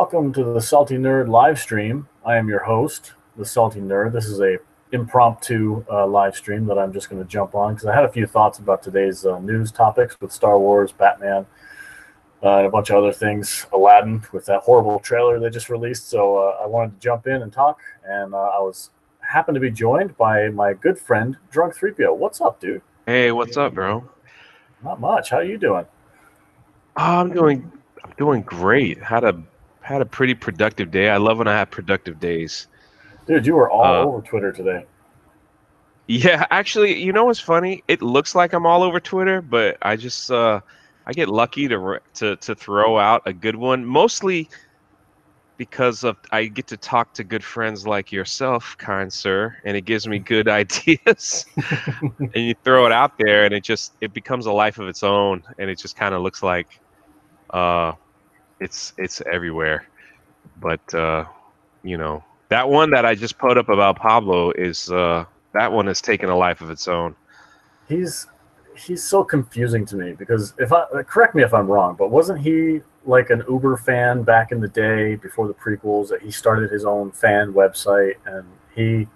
Welcome to the Salty Nerd live stream. I am your host, the Salty Nerd. This is a impromptu live stream that I'm just going to jump on because I had a few thoughts about today's news topics with Star Wars, Batman, and a bunch of other things. Aladdin with that horrible trailer they just released. So I wanted to jump in and talk, and happened to be joined by my good friend Drunk 3PO. What's up, dude? Hey, what's up, bro? Not much. How you doing? I'm doing great. Had a pretty productive day. I love when I have productive days. Dude, you were all Uh, over Twitter today. yeah, actually, you know what's funny? It looks like I'm all over Twitter, but I get lucky to throw out a good one, mostly because of I get to talk to good friends like yourself, kind sir, and it gives me good ideas. And you throw it out there, and it becomes a life of its own, and it just kind of looks like uh it's everywhere. But that one that I just put up about Pablo is that one has taken a life of its own. he's he's so confusing to me because if I correct me if I'm wrong, but wasn't he like an Uber fan back in the day before the prequels that he started his own fan website and he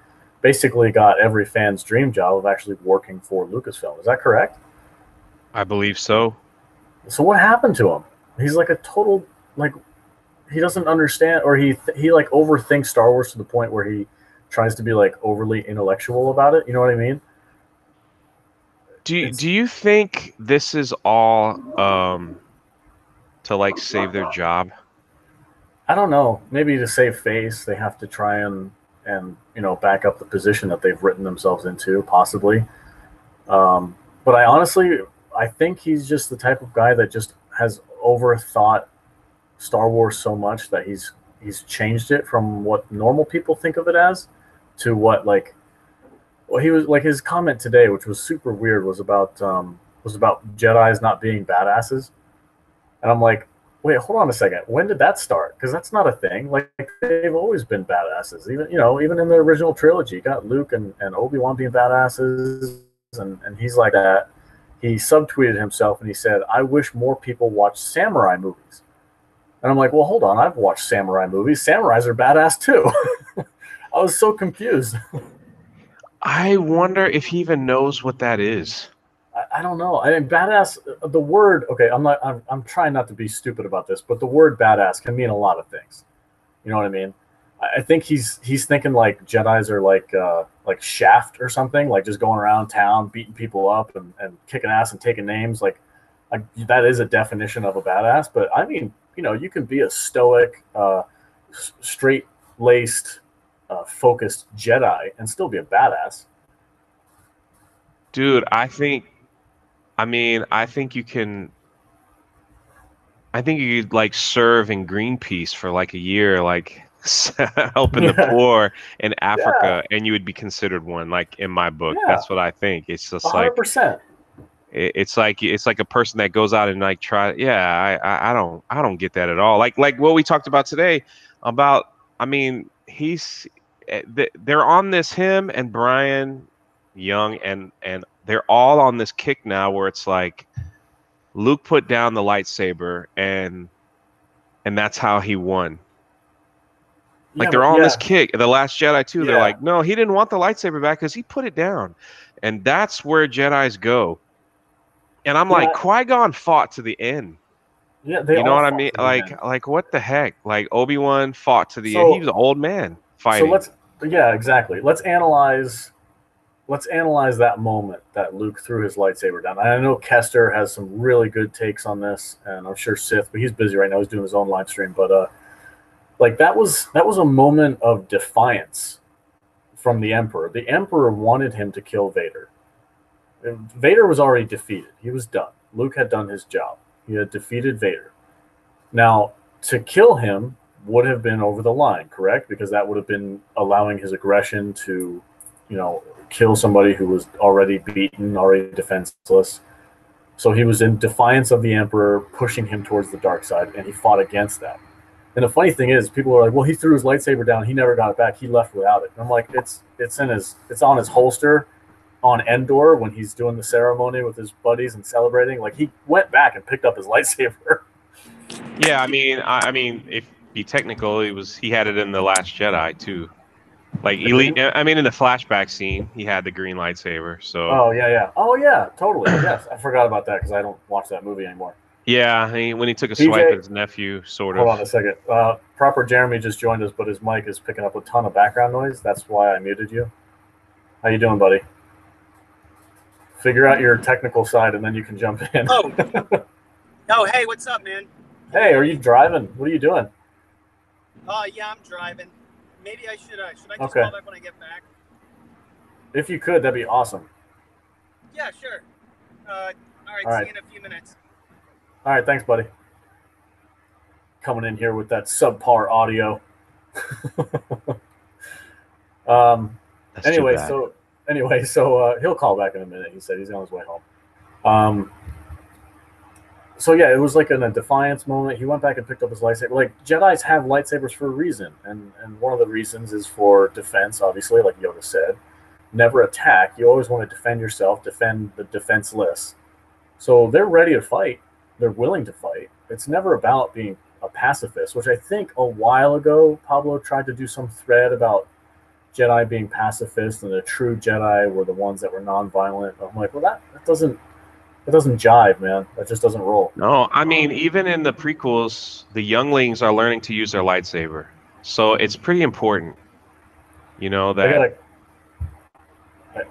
basically got every fan's dream job of actually working for Lucasfilm. Is that correct? I believe so. So what happened to him? He's like a total like he doesn't understand or he like overthinks Star Wars to the point where he tries to be like overly intellectual about it. You know what I mean? Do It's you think this is all to like save their job? I don't know. Maybe to save face, they have to try and back up the position that they've written themselves into, possibly. But I think he's just the type of guy that just has overthought Star Wars so much that he's changed it from what normal people think of it as to what like well he was like his comment today, which was super weird, was about Jedi's not being badasses. And I'm like, wait, hold on a second. When did that start? Because that's not a thing. Like they've always been badasses. Even in the original trilogy, you got Luke and Obi-Wan being badasses, and he's like that. He subtweeted himself and he said, I wish more people watched samurai movies. And I'm like, well, hold on. I've watched samurai movies. Samurais are badass too. I was so confused. I wonder if he even knows what that is. I don't know. I mean, badass. The word. Okay, I'm not. I'm trying not to be stupid about this, but the word badass can mean a lot of things. You know what I mean? I think he's thinking like Jedi's are like Shaft or something, like just going around town beating people up and kicking ass and taking names. Like that is a definition of a badass. But I mean, you can be a stoic, straight laced, focused Jedi and still be a badass. Dude, I think you can. I think you could like serve in Greenpeace for like a year, like helping the Yeah, poor in yeah, Africa, and you would be considered one. Like in my book, yeah, that's what I think. It's just 100%. like it's like a person that goes out and like try. Yeah, I don't get that at all. Like what we talked about today about. I mean, they're on this him and Brian Young and they're all on this kick now where it's like Luke put down the lightsaber and that's how he won. Like Yeah, they're but all on this yeah, kick. The Last Jedi too. They're yeah, like, no, he didn't want the lightsaber back because he put it down, and that's where Jedi's go. And I'm like, yeah, Qui-Gon fought to the end. yeah. They You know all what I fought mean? to the Like end. like what the heck? Like Obi-Wan fought to the end. He So was an old man so fighting. yeah, exactly. Let's analyze that moment that Luke threw his lightsaber down. And I know Kester has some really good takes on this, and I'm sure Sith, but he's busy right now. He's doing his own live stream. But like that was a moment of defiance from the Emperor. The Emperor wanted him to kill Vader. Vader was already defeated. He was done. Luke had done his job. He had defeated Vader. Now, to kill him would have been over the line, correct? Because that would have been allowing his aggression to, kill somebody who was already beaten, already defenseless. So he was in defiance of the Emperor, pushing him towards the dark side, and he fought against that. And the funny thing is, people are like, "Well, he threw his lightsaber down. He never got it back. He left without it." And I'm like, it's on his holster on Endor when he's doing the ceremony with his buddies and celebrating. Like he went back and picked up his lightsaber. Yeah, I mean, if be technical, he had it in the Last Jedi too. Like elite. I mean, in the flashback scene, he had the green lightsaber. So Oh yeah, yeah. Oh yeah, totally. Yes, I forgot about that because I don't watch that movie anymore. yeah, when he took a swipe at PJ, his nephew, sort hold of. on a second. Proper Jeremy just joined us, but his mic is picking up a ton of background noise. That's why I muted you. How you doing, buddy? Figure out your technical side, and then you can jump in. Oh, oh, hey, what's up, man? Can you Hey, hear are me? you driving? What are you doing? Yeah, I'm driving. Maybe I should I just Okay. call back when I get back? If you could, that'd be awesome. Yeah, sure. All right, All see right. you in a few minutes. All right. Thanks, buddy. Coming in here with that subpar audio. um. That's too Anyway, bad. so he'll call back in a minute. He said he's on his way home. Um. So yeah, it was like in a defiance moment. He went back and picked up his lightsaber. Like Jedi's have lightsabers for a reason, and one of the reasons is for defense, obviously, like Yoda said. Never attack. You always want to defend yourself, defend the defenseless. So they're ready to fight. They're willing to fight. It's never about being a pacifist, which I think a while ago Pablo tried to do some thread about Jedi being pacifist and the true Jedi were the ones that were nonviolent. I'm like, well, that doesn't jive, man. That just doesn't roll. No, I mean, even in the prequels, the younglings are learning to use their lightsaber. So it's pretty important, you know, I got that a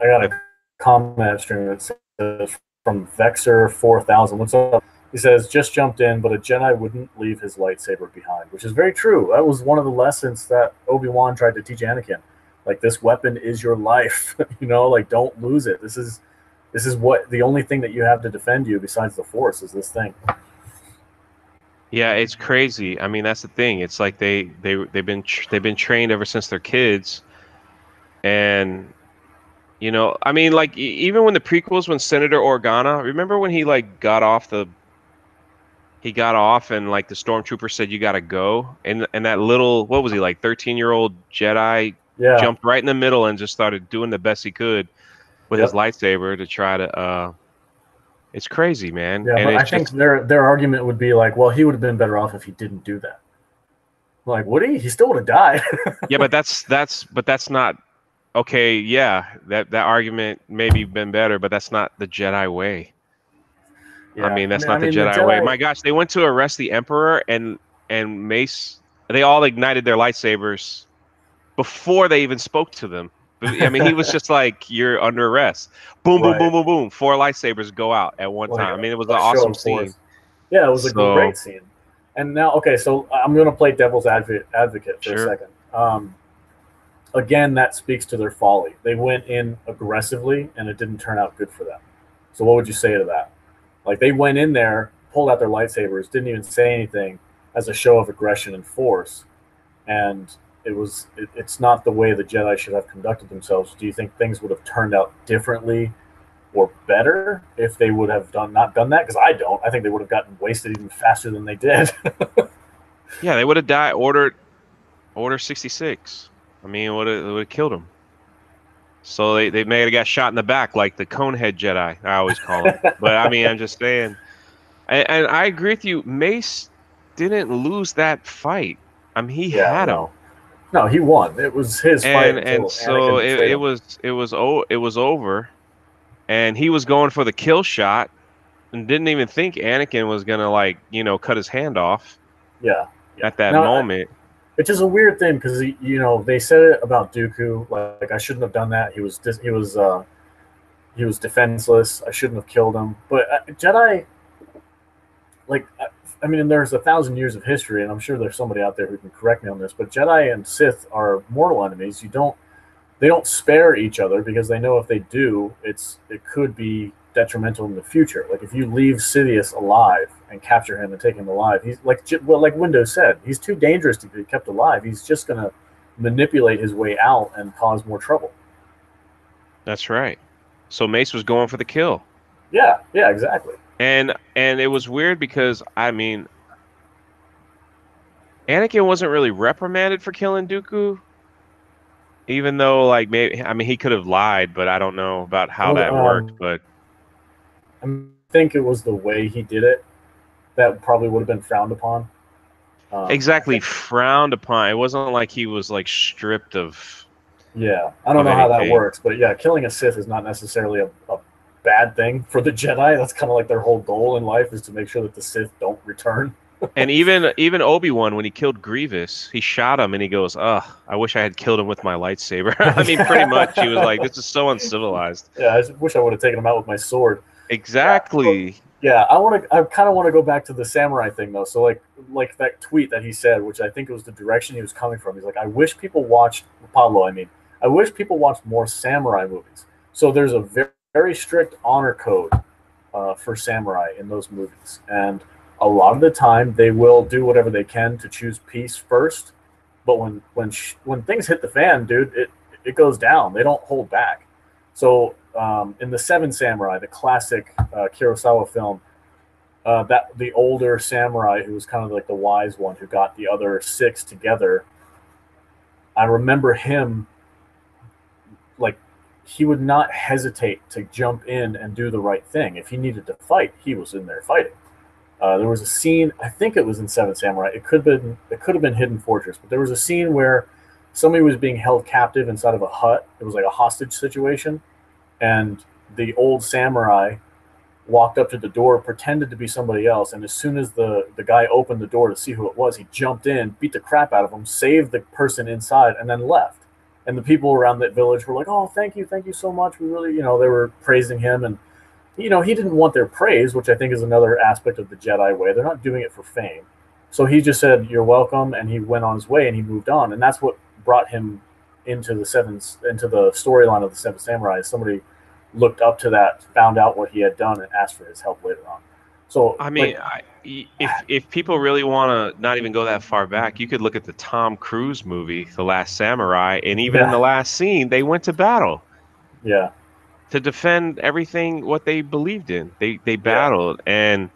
I got a comment stream that says from Vexer 4000. What's up? He says just jumped in, but a Jedi wouldn't leave his lightsaber behind, which is very true. That was one of the lessons that Obi-Wan tried to teach Anakin. Like this weapon is your life, like don't lose it. This is what the only thing that you have to defend you besides the Force is this thing. yeah, it's crazy. I mean, that's the thing. It's like they've been trained ever since they're kids, and I mean, like even when the prequels, when Senator Organa, remember when he like he got off and like the stormtrooper said you got to go, and that little, what was he, like 13-year-old Jedi Yeah. jumped right in the middle and just started doing the best he could with his Yep. lightsaber to try to it's crazy, man. Yeah, And but I it's think just, their argument would be like, well, he would have been better off if he didn't do that. Like, would he? He still would have died. yeah, but that's not okay. Yeah, that argument maybe been better, but that's not the Jedi way. I Yeah, mean, that's I not the mean the Jedi way. Jedi. My gosh, they went to arrest the Emperor, and Mace, they all ignited their lightsabers before they even spoke to them. I mean, he was just like, "You're under arrest." Boom, boom, boom, Right. boom, boom. 4 lightsabers go out at one Like time. I mean, it was an a show awesome of scene. force. Yeah, it was a So great scene. And now, okay, so I'm going to play devil's advocate for a sure. second. Again, that speaks to their folly. They went in aggressively, and it didn't turn out good for them. So, what would you say to that? Like they went in there, pulled out their lightsabers, didn't even say anything as a show of aggression and force, and it's not the way the Jedi should have conducted themselves. Do you think things would have turned out differently or better if they would have not done that? Because I don't. I think they would have gotten wasted even faster than they did. Yeah, they would have died. Order 66. I mean, it would have killed him. So they may have got shot in the back like the Conehead Jedi, I always call him. But I mean, I'm just saying. And I agree with you. Mace didn't lose that fight. I mean, he Yeah, had him, no, he won. It was his fight and until so Anakin betrayed it him. was it was over, and he was going for the kill shot, and didn't even think Anakin was gonna like cut his hand off Yeah, yeah. at that Now, moment. which is a weird thing because they said it about Dooku. Like I shouldn't have done that. He was defenseless. I shouldn't have killed him. But Jedi, like, I mean, there's 1,000 years of history, and I'm sure there's somebody out there who can correct me on this. But Jedi and Sith are mortal enemies. They don't spare each other because they know if they do, it could be detrimental in the future. Like if you leave Sidious alive and capture him and take him alive, he's like Windows said, he's too dangerous to be kept alive. He's just gonna manipulate his way out and cause more trouble. That's right. So Mace was going for the kill. Yeah, yeah, exactly. And it was weird because I mean, Anakin wasn't really reprimanded for killing Dooku, even though like maybe I mean he could have lied, but I don't know about how Well, that worked. But I think it was the way he did it that probably would have been frowned upon. exactly frowned upon. It wasn't like he was like stripped of I don't know how that anything. works, but yeah, killing a Sith is not necessarily a bad thing for the Jedi. That's kind of like their whole goal in life is to make sure that the Sith don't return. And even Obi-Wan, when he killed Grievous, he shot him and he goes, "Ugh, I wish I had killed him with my lightsaber." I mean, pretty much, he was like, "This is so uncivilized." Yeah, I just wish I would have taken him out with my sword. Exactly. Yeah, I kind of want to go back to the samurai thing though. So like that tweet that he said, which I think was the direction he was coming from. He's like, I wish people watched Pablo. I mean, I wish people watched more samurai movies. So there's a very strict honor code for samurai in those movies, and a lot of the time they will do whatever they can to choose peace first. But when things hit the fan, dude, it goes down. They don't hold back. So in the Seven Samurai, the classic Kurosawa film, that the older samurai who was kind of like the wise one who got the other six together, I remember him like he would not hesitate to jump in and do the right thing. If he needed to fight, he was in there fighting. There was a scene, I think it was in Seven Samurai. It could have been Hidden Fortress, but there was a scene where somebody was being held captive inside of a hut. It was like a hostage situation, and the old samurai walked up to the door, pretended to be somebody else, and as soon as the guy opened the door to see who it was, he jumped in, beat the crap out of him, saved the person inside, and then left. And the people around that village were like, "Oh, thank you so much. We really," they were praising him, and he didn't want their praise, which I think is another aspect of the Jedi way. They're not doing it for fame. So he just said, "You're welcome," and he went on his way and he moved on. And that's what brought him into the storyline of the Seven Samurai. Somebody looked up to that, found out what he had done, and asked for his help later on. So I mean, if people really want to not even go that far back, you could look at the Tom Cruise movie, The Last Samurai, and even in the last scene, they went to battle. Yeah. To defend everything what they believed in. They battled and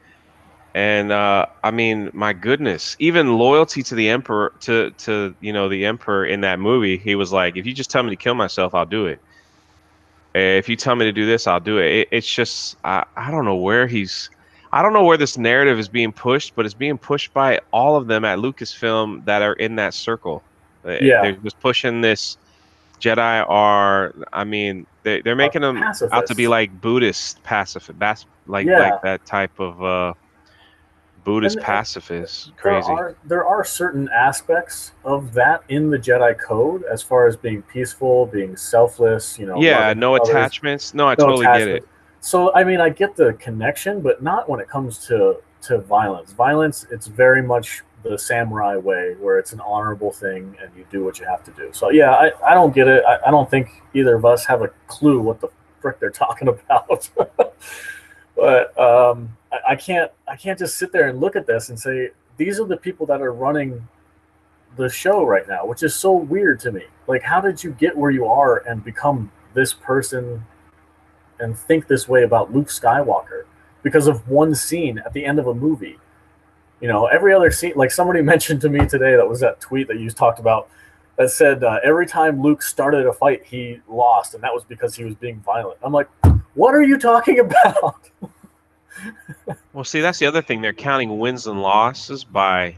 I mean, my goodness, even loyalty to the emperor to the emperor in that movie, he was like, if you just tell me to kill myself, I'll do it. If you tell me to do this, I'll do it. It's just I don't know where I don't know where this narrative is being pushed, but it's being pushed by all of them at Lucasfilm that are in that circle. They're just pushing this. Jedi are, I mean, they're making them out to be like Buddhist pacifist, like that type of Buddhist pacifist. Crazy. There are certain aspects of that in the Jedi code, as far as being peaceful, being selfless. Yeah, no attachments. No, I totally get it. So I mean, I get the connection, but not when it comes to violence. Violence, it's very much the samurai way, where it's an honorable thing and you do what you have to do. So yeah, I don't get it. I don't think either of us have a clue what the frick they're talking about. But I can't just sit there and look at this and say these are the people that are running the show right now, which is so weird to me. Like, how did you get where you are and become this person and think this way about Luke Skywalker because of one scene at the end of a movie? Every other scene, like somebody mentioned to me today, that was that tweet that you talked about, that said every time Luke started a fight, he lost, and that was because he was being violent. I'm like, what are you talking about? Well, see, that's the other thing. They're counting wins and losses by,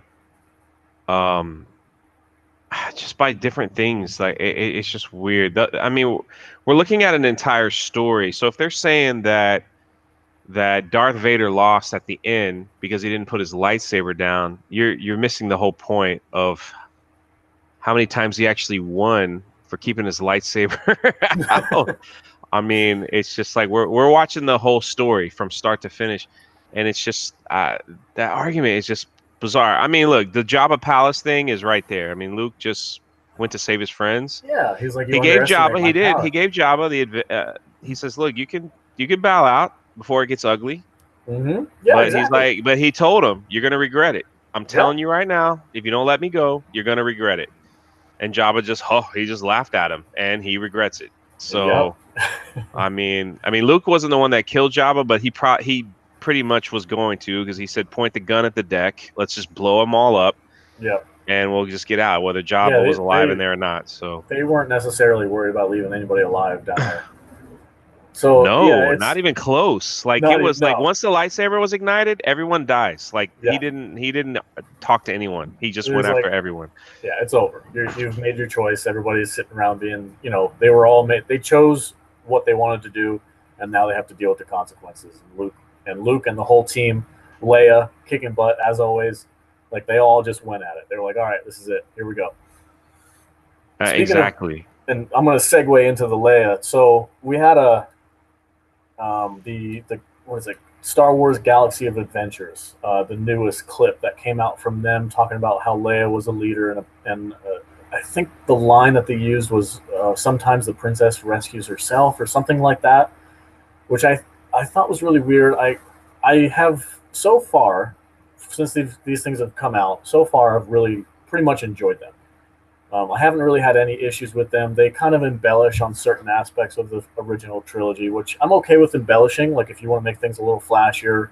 just by different things. Like it's just weird. I mean, we're looking at an entire story. So if they're saying that Darth Vader lost at the end because he didn't put his lightsaber down, you're missing the whole point of how many times he actually won for keeping his lightsaber out. I mean, it's just like we're watching the whole story from start to finish, and it's just that argument is just bizarre. I mean, look, the Jabba Palace thing is right there. I mean, Luke just went to save his friends. Yeah, he's like, he gave Jabba. He did. Power. He gave Jabba he says, look, you can bow out before it gets ugly. Mm-hmm. Yeah, but exactly. but he told him, you're gonna regret it. I'm telling you right now, if you don't let me go, you're gonna regret it. And Jabba he just laughed at him, and he regrets it. So, I mean, Luke wasn't the one that killed Jabba, but he pretty much was going to, because he said, point the gun at the deck. Let's just blow them all up. Yeah. And we'll just get out, whether Jabba was alive in there or not. So they weren't necessarily worried about leaving anybody alive down there. So No, not even close. Like it was like no. once the lightsaber was ignited, everyone dies. Like Yeah. he didn't talk to anyone. He just It went was after like, everyone. yeah, it's over. You've made your choice. Everybody's sitting around being, they were all made. They chose what they wanted to do, and now they have to deal with the consequences. Luke and the whole team, Leia kicking butt as always. Like they all just went at it. They were like, all right, this is it. Here we go. Speaking of, Exactly. and I'm going to segue into the Leia. So we had the what is it? Star Wars Galaxy of Adventures, the newest clip that came out from them talking about how Leia was a leader, and I think the line that they used was sometimes the princess rescues herself or something like that, which I thought was really weird. I have so far, since these things have come out, so far I've really pretty much enjoyed them. I haven't really had any issues with them. They kind of embellish on certain aspects of the original trilogy, which I'm okay with embellishing. Like if you want to make things a little flashier,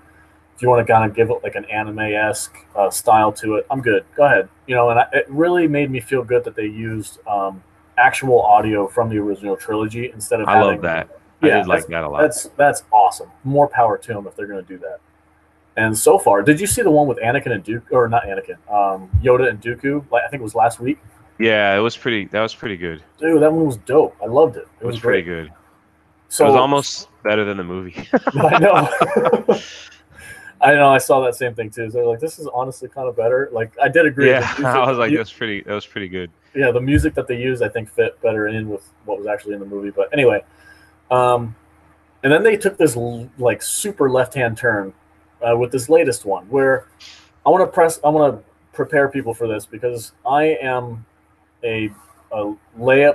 if you want to kind of give it like an anime-esque style to it, I'm good. Go ahead. And it really made me feel good that they used actual audio from the original trilogy instead of I having. love that. Yeah, I did like that a lot. That's awesome. More power to them if they're going to do that. And so far, did you see the one with Anakin and Dooku, or not Anakin, Yoda and Dooku? Like I think it was last week. Yeah, it was pretty. That was pretty good. Dude, that one was dope. I loved it. It was pretty great. good. So it was almost better than the movie. I know. I know. I saw that same thing too. So like, this is honestly kind of better. Like, I did agree. Yeah, I was like, that was pretty good. Yeah, the music that they used, I think, fit better in with what was actually in the movie. But anyway, and then they took this like super left-hand turn with this latest one, where I want to prepare people for this because I am a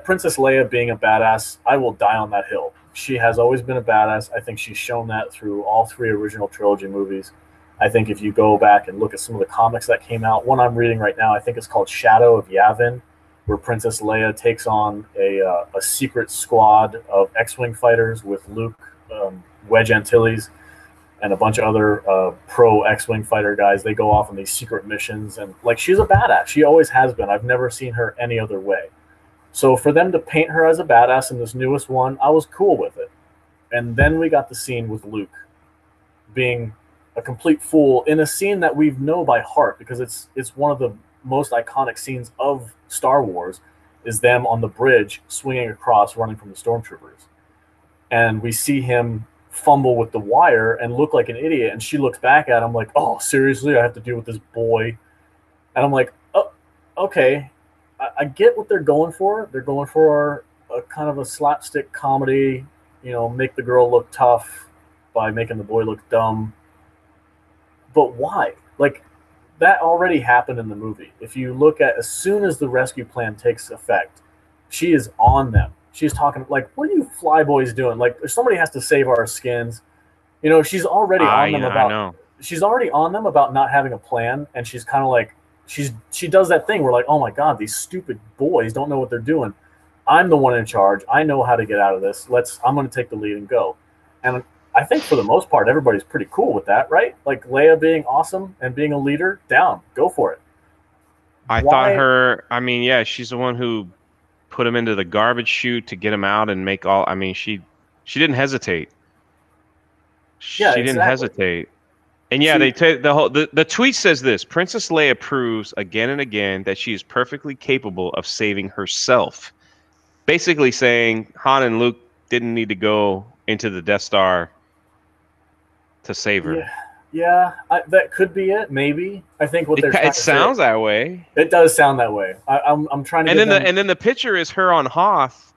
Princess Leia being a badass. I will die on that hill. She has always been a badass. I think she's shown that through all three original trilogy movies. I think if you go back and look at some of the comics that came out, one I'm reading right now, I think it's called Shadow of Yavin, where Princess Leia takes on a secret squad of X-wing fighters with Luke, Wedge Antilles, and a bunch of other pro X-wing fighter guys. They go off on these secret missions, and like she's a badass. She always has been. I've never seen her any other way. So for them to paint her as a badass in this newest one, I was cool with it. And then we got the scene with Luke being a complete fool in a scene that we know by heart because it's one of the most iconic scenes of Star Wars is them on the bridge swinging across, running from the stormtroopers. And we see him fumble with the wire and look like an idiot, and she looks back at him like, oh, seriously, I have to deal with this boy. And I'm like, oh, okay, I get what they're going for. They're going for a kind of a slapstick comedy, make the girl look tough by making the boy look dumb. But why? Like, that already happened in the movie. If you look at, as soon as the rescue plan takes effect, she is on them. She's talking like, what are you flyboys doing? Like, if somebody has to save our skins, she's already on them about. She's already on them about not having a plan, and she's kind of like, she does that thing where like, oh my god, these stupid boys don't know what they're doing. I'm the one in charge. I know how to get out of this. I'm going to take the lead and go. And I think for the most part, everybody's pretty cool with that, right? Like Leia being awesome and being a leader, down, go for it. I thought her. I mean, yeah, she's the one who put him into the garbage chute to get him out and make all. I mean, she didn't hesitate. She didn't hesitate. And yeah, they take the tweet says this: Princess Leia proves again and again that she is perfectly capable of saving herself. Basically saying Han and Luke didn't need to go into the Death Star to save her. Yeah, that could be it. Maybe I think what they're trying to say. It sounds that way. It does sound that way. I'm trying to. And then the picture is her on Hoth,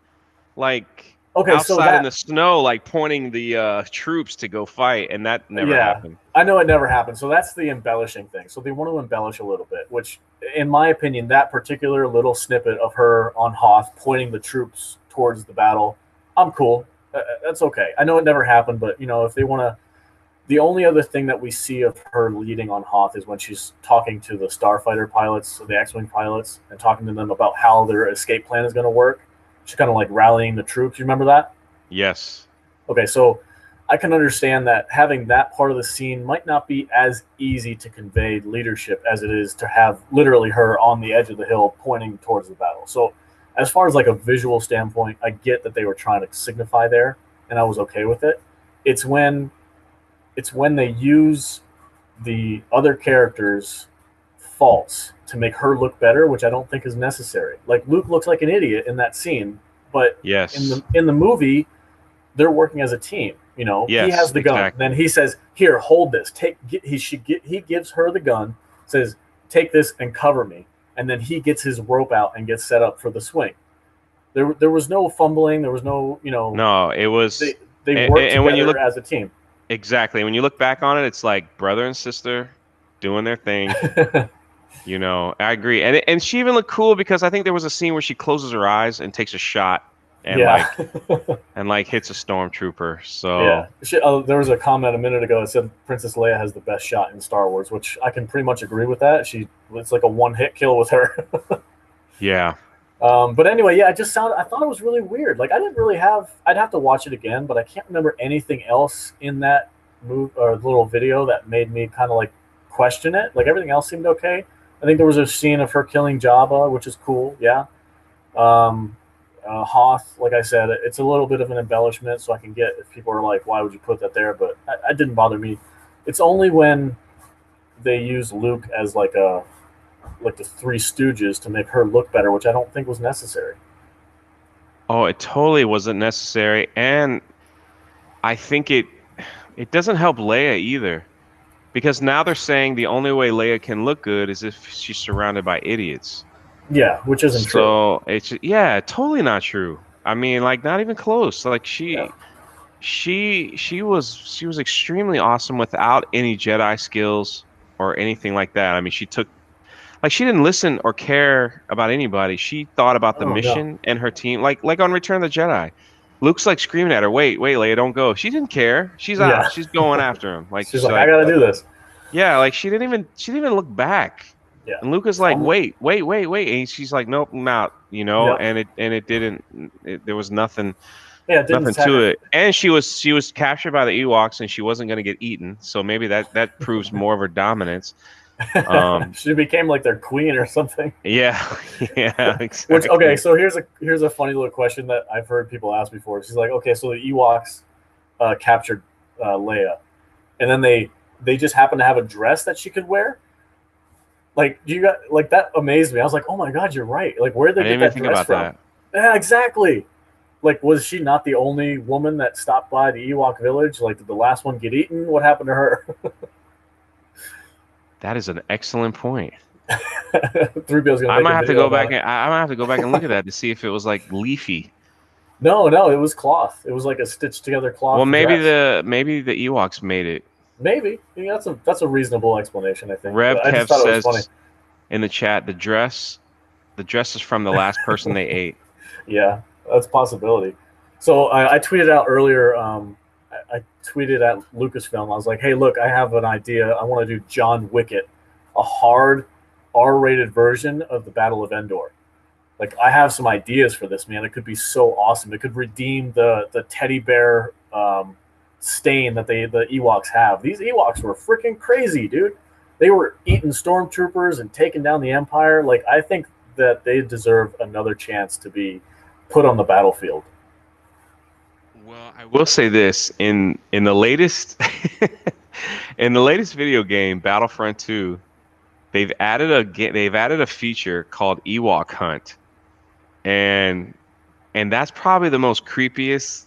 like outside in the snow, like pointing the troops to go fight, and that never happened. I know it never happened. So that's the embellishing thing. So they want to embellish a little bit, which, in my opinion, that particular little snippet of her on Hoth pointing the troops towards the battle, I'm cool. That's okay. I know it never happened, but if they want to. The only other thing that we see of her leading on Hoth is when she's talking to the starfighter pilots, the X-wing pilots, and talking to them about how their escape plan is going to work. She's kind of like rallying the troops. You remember that? Yes. Okay, so I can understand that having that part of the scene might not be as easy to convey leadership as it is to have literally her on the edge of the hill pointing towards the battle. So as far as like a visual standpoint, I get that they were trying to signify there. and I was okay with it. It's when they use the other characters' faults to make her look better, which I don't think is necessary. Like Luke looks like an idiot in that scene, but Yes. in the movie, they're working as a team. You know, he has Yes, the gun. exactly. Then he says, "Here, hold this. He gives her the gun. Says, "Take this and cover me." And then he gets his rope out and gets set up for the swing. There was no fumbling. There was no, No, it was, they worked and when you together look, as a team. exactly, when you look back on it, it's like brother and sister doing their thing. You know, I agree. And she even looked cool because I think there was a scene where she closes her eyes and takes a shot and Yeah. hits a stormtrooper. Yeah. So There was a comment a minute ago that said Princess Leia has the best shot in Star Wars, which I can pretty much agree with that. It's like a one-hit kill with her. yeah. But anyway, yeah, I thought it was really weird. Like I didn't really I'd have to watch it again, but I can't remember anything else in that move or little video that made me kind of like question it. Like everything else seemed okay. I think there was a scene of her killing Jabba, which is cool. Yeah. Um, Hoth, like I said, it's a little bit of an embellishment, so I can get if people are like, "Why would you put that there?" But it didn't bother me. It's only when they use Luke as like the Three Stooges to make her look better, which I don't think was necessary. Oh, it totally wasn't necessary, and I think it doesn't help Leia either because now they're saying the only way Leia can look good is if she's surrounded by idiots. Yeah, which isn't true. So it's yeah, totally not true. I mean, like not even close. Like Yeah. she was extremely awesome without any Jedi skills or anything like that. I mean, she didn't listen or care about anybody. She thought about the Oh no. mission and her team. Like on Return of the Jedi. Luke's like screaming at her, "Wait, wait, Leia, don't go." She didn't care. She's Yeah. out. She's going after him. Like She's she's like, I like, gotta do this. yeah, like she didn't even look back. Yeah. And Luke is like, "Wait, wait, wait, wait." And she's like, "Nope, I'm out." You know, Yeah. and it didn't. There was nothing Yeah. It didn't nothing to sacrifice. it. And she was captured by the Ewoks and she wasn't going to get eaten. So maybe that proves more of her dominance. She became like their queen or something. Yeah, yeah, Which okay, exactly. so here's a funny little question that I've heard people ask before. She's like, okay, so the Ewoks captured Leia, and then they just happened to have a dress that she could wear. Like you got like that amazed me. I was like, oh my god, you're right. Like where did I they didn't get even that think dress about from? that. Yeah, exactly. Like was she not the only woman that stopped by the Ewok village? Like did the last one get eaten? What happened to her? That is an excellent point. 3PO's gonna I make might a have to video go about back it. and I might have to go back and look at that to see if it was like leafy. No, it was cloth. It was like a stitched together Well, cloth maybe dress. the Ewoks made it. Maybe. Yeah, that's a reasonable explanation, I think. Rev But I just Kev thought it was funny. says in the chat, the dress is from the last person they ate. Yeah, that's a possibility. So I tweeted out earlier. I tweeted at Lucasfilm. I was like, "Hey, look, I have an idea. I want to do John Wicket, a hard R-rated version of the Battle of Endor. Like, I have some ideas for this, man. It could be so awesome. It could redeem the teddy bear stain that the Ewoks have. These Ewoks were freaking crazy, dude. They were eating stormtroopers and taking down the Empire. Like, I think that they deserve another chance to be put on the battlefield. Well, I will say this in the latest in the latest video game, Battlefront 2, they've added a feature called Ewok Hunt, and that's probably the most creepiest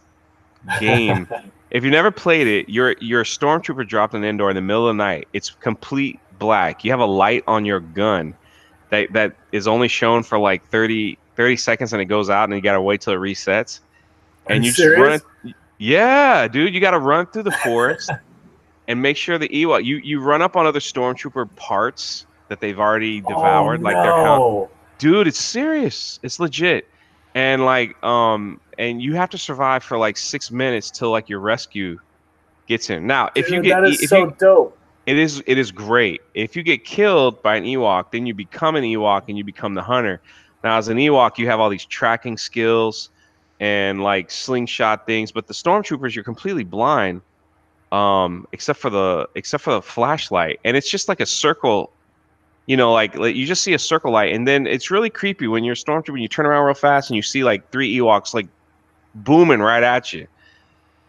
game. If you never played it, you're a stormtrooper dropped in Endor in the middle of the night. It's complete black. You have a light on your gun that is only shown for like 30 seconds and it goes out and you gotta wait till it resets. Are you And you just run serious? it. Yeah, dude, you gotta run through the forest and make sure the Ewok you run up on other stormtrooper parts that they've already Oh devoured, like their no! dude, it's serious. It's legit. And and you have to survive for like 6 minutes till like your rescue gets in. Now, if you Dude, get that is if you so dope. it is great. If you get killed by an Ewok, then you become an Ewok and you become the hunter. Now, as an Ewok, you have all these tracking skills and like slingshot things, but the stormtroopers, you're completely blind, except for the flashlight, and it's just like a circle. Like you just see a circle light, and then it's really creepy when you're a stormtrooper and you turn around real fast and you see like three Ewoks like booming right at you.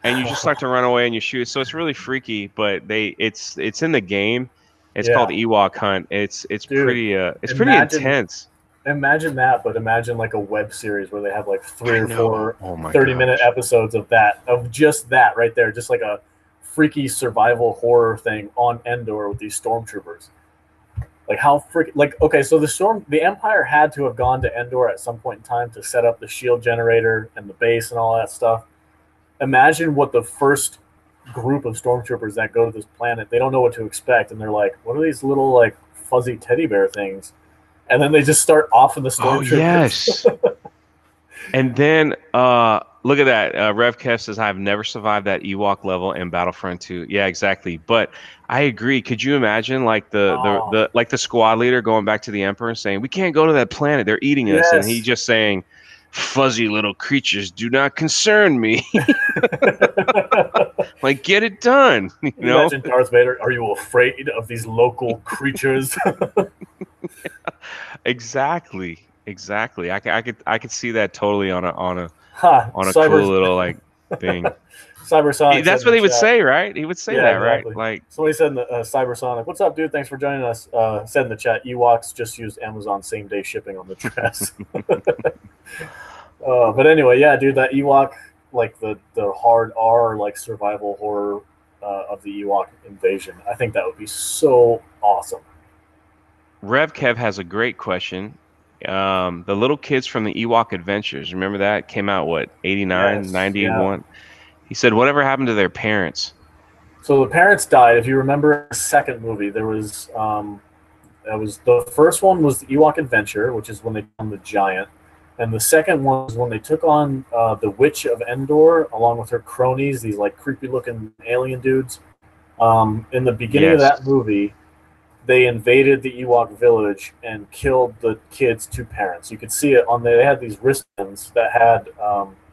and you just start to run away and you shoot. So it's really freaky, but it's in the game. It's called Yeah, Ewok Hunt. dude. It's pretty Imagine intense. imagine that, but imagine like a web series where they have like three I or know. four Oh my 30-minute gosh. episodes of just that right there, just like a freaky survival horror thing on Endor with these stormtroopers. Like how freaking like okay, so the Empire had to have gone to Endor at some point in time to set up the shield generator and the base and all that stuff. Imagine what the first group of stormtroopers that go to this planet, they don't know what to expect, and they're like, what are these little like fuzzy teddy bear things? And then they just start off in the Oh stormtroopers. yes. And then look at that. Rev Kev says I've never survived that Ewok level in Battlefront 2. Yeah, exactly. But I agree. Could you imagine like Oh, the squad leader going back to the Emperor and saying, "We can't go to that planet. They're eating us." And he yes. just saying, "Fuzzy little creatures do not concern me." Like, get it done, you You know? imagine Darth Vader, are you afraid of these local creatures? Exactly. Exactly. I could see that totally Ha, on a cyber cool little like thing. Cybersonic said That's in what the he would chat. say, right? He would say Yeah, that, right? exactly. Like, Somebody said in the Cybersonic, "What's up, dude? Thanks for joining us." Said in the chat, Ewoks just used Amazon same day shipping on the dress. But anyway, yeah, dude, that Ewok, like the hard R like survival horror of the Ewok invasion. I think that would be so awesome. Rev Kev has a great question. The little kids from the Ewok Adventures, remember that? Came out, what, 89, Yes, yeah. 91? He said, whatever happened to their parents? So the parents died. If you remember the second movie, there was that was the first one was the Ewok Adventure, which is when they found the giant, and the second one was when they took on the Witch of Endor along with her cronies, these like creepy looking alien dudes. In the beginning of Yes. that movie, they invaded the Ewok village and killed the kids' two parents. You could see it on they had these wristbands that had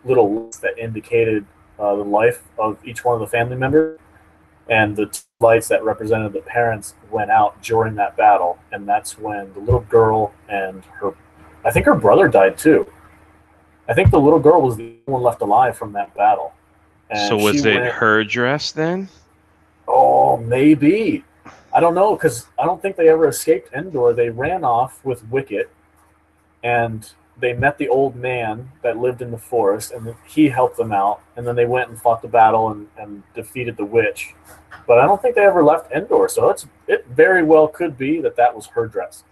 little lights that indicated the life of each one of the family members, and the two lights that represented the parents went out during that battle, and that's when the little girl and her, I think her brother died too. I think the little girl was the only one left alive from that battle, So and she was it went. her dress then? Oh, maybe. I don't know because I don't think they ever escaped Endor. They ran off with Wicket, and they met the old man that lived in the forest, and he helped them out. And then they went and fought the battle and defeated the witch. But I don't think they ever left Endor, so it very well could be that that was her dress.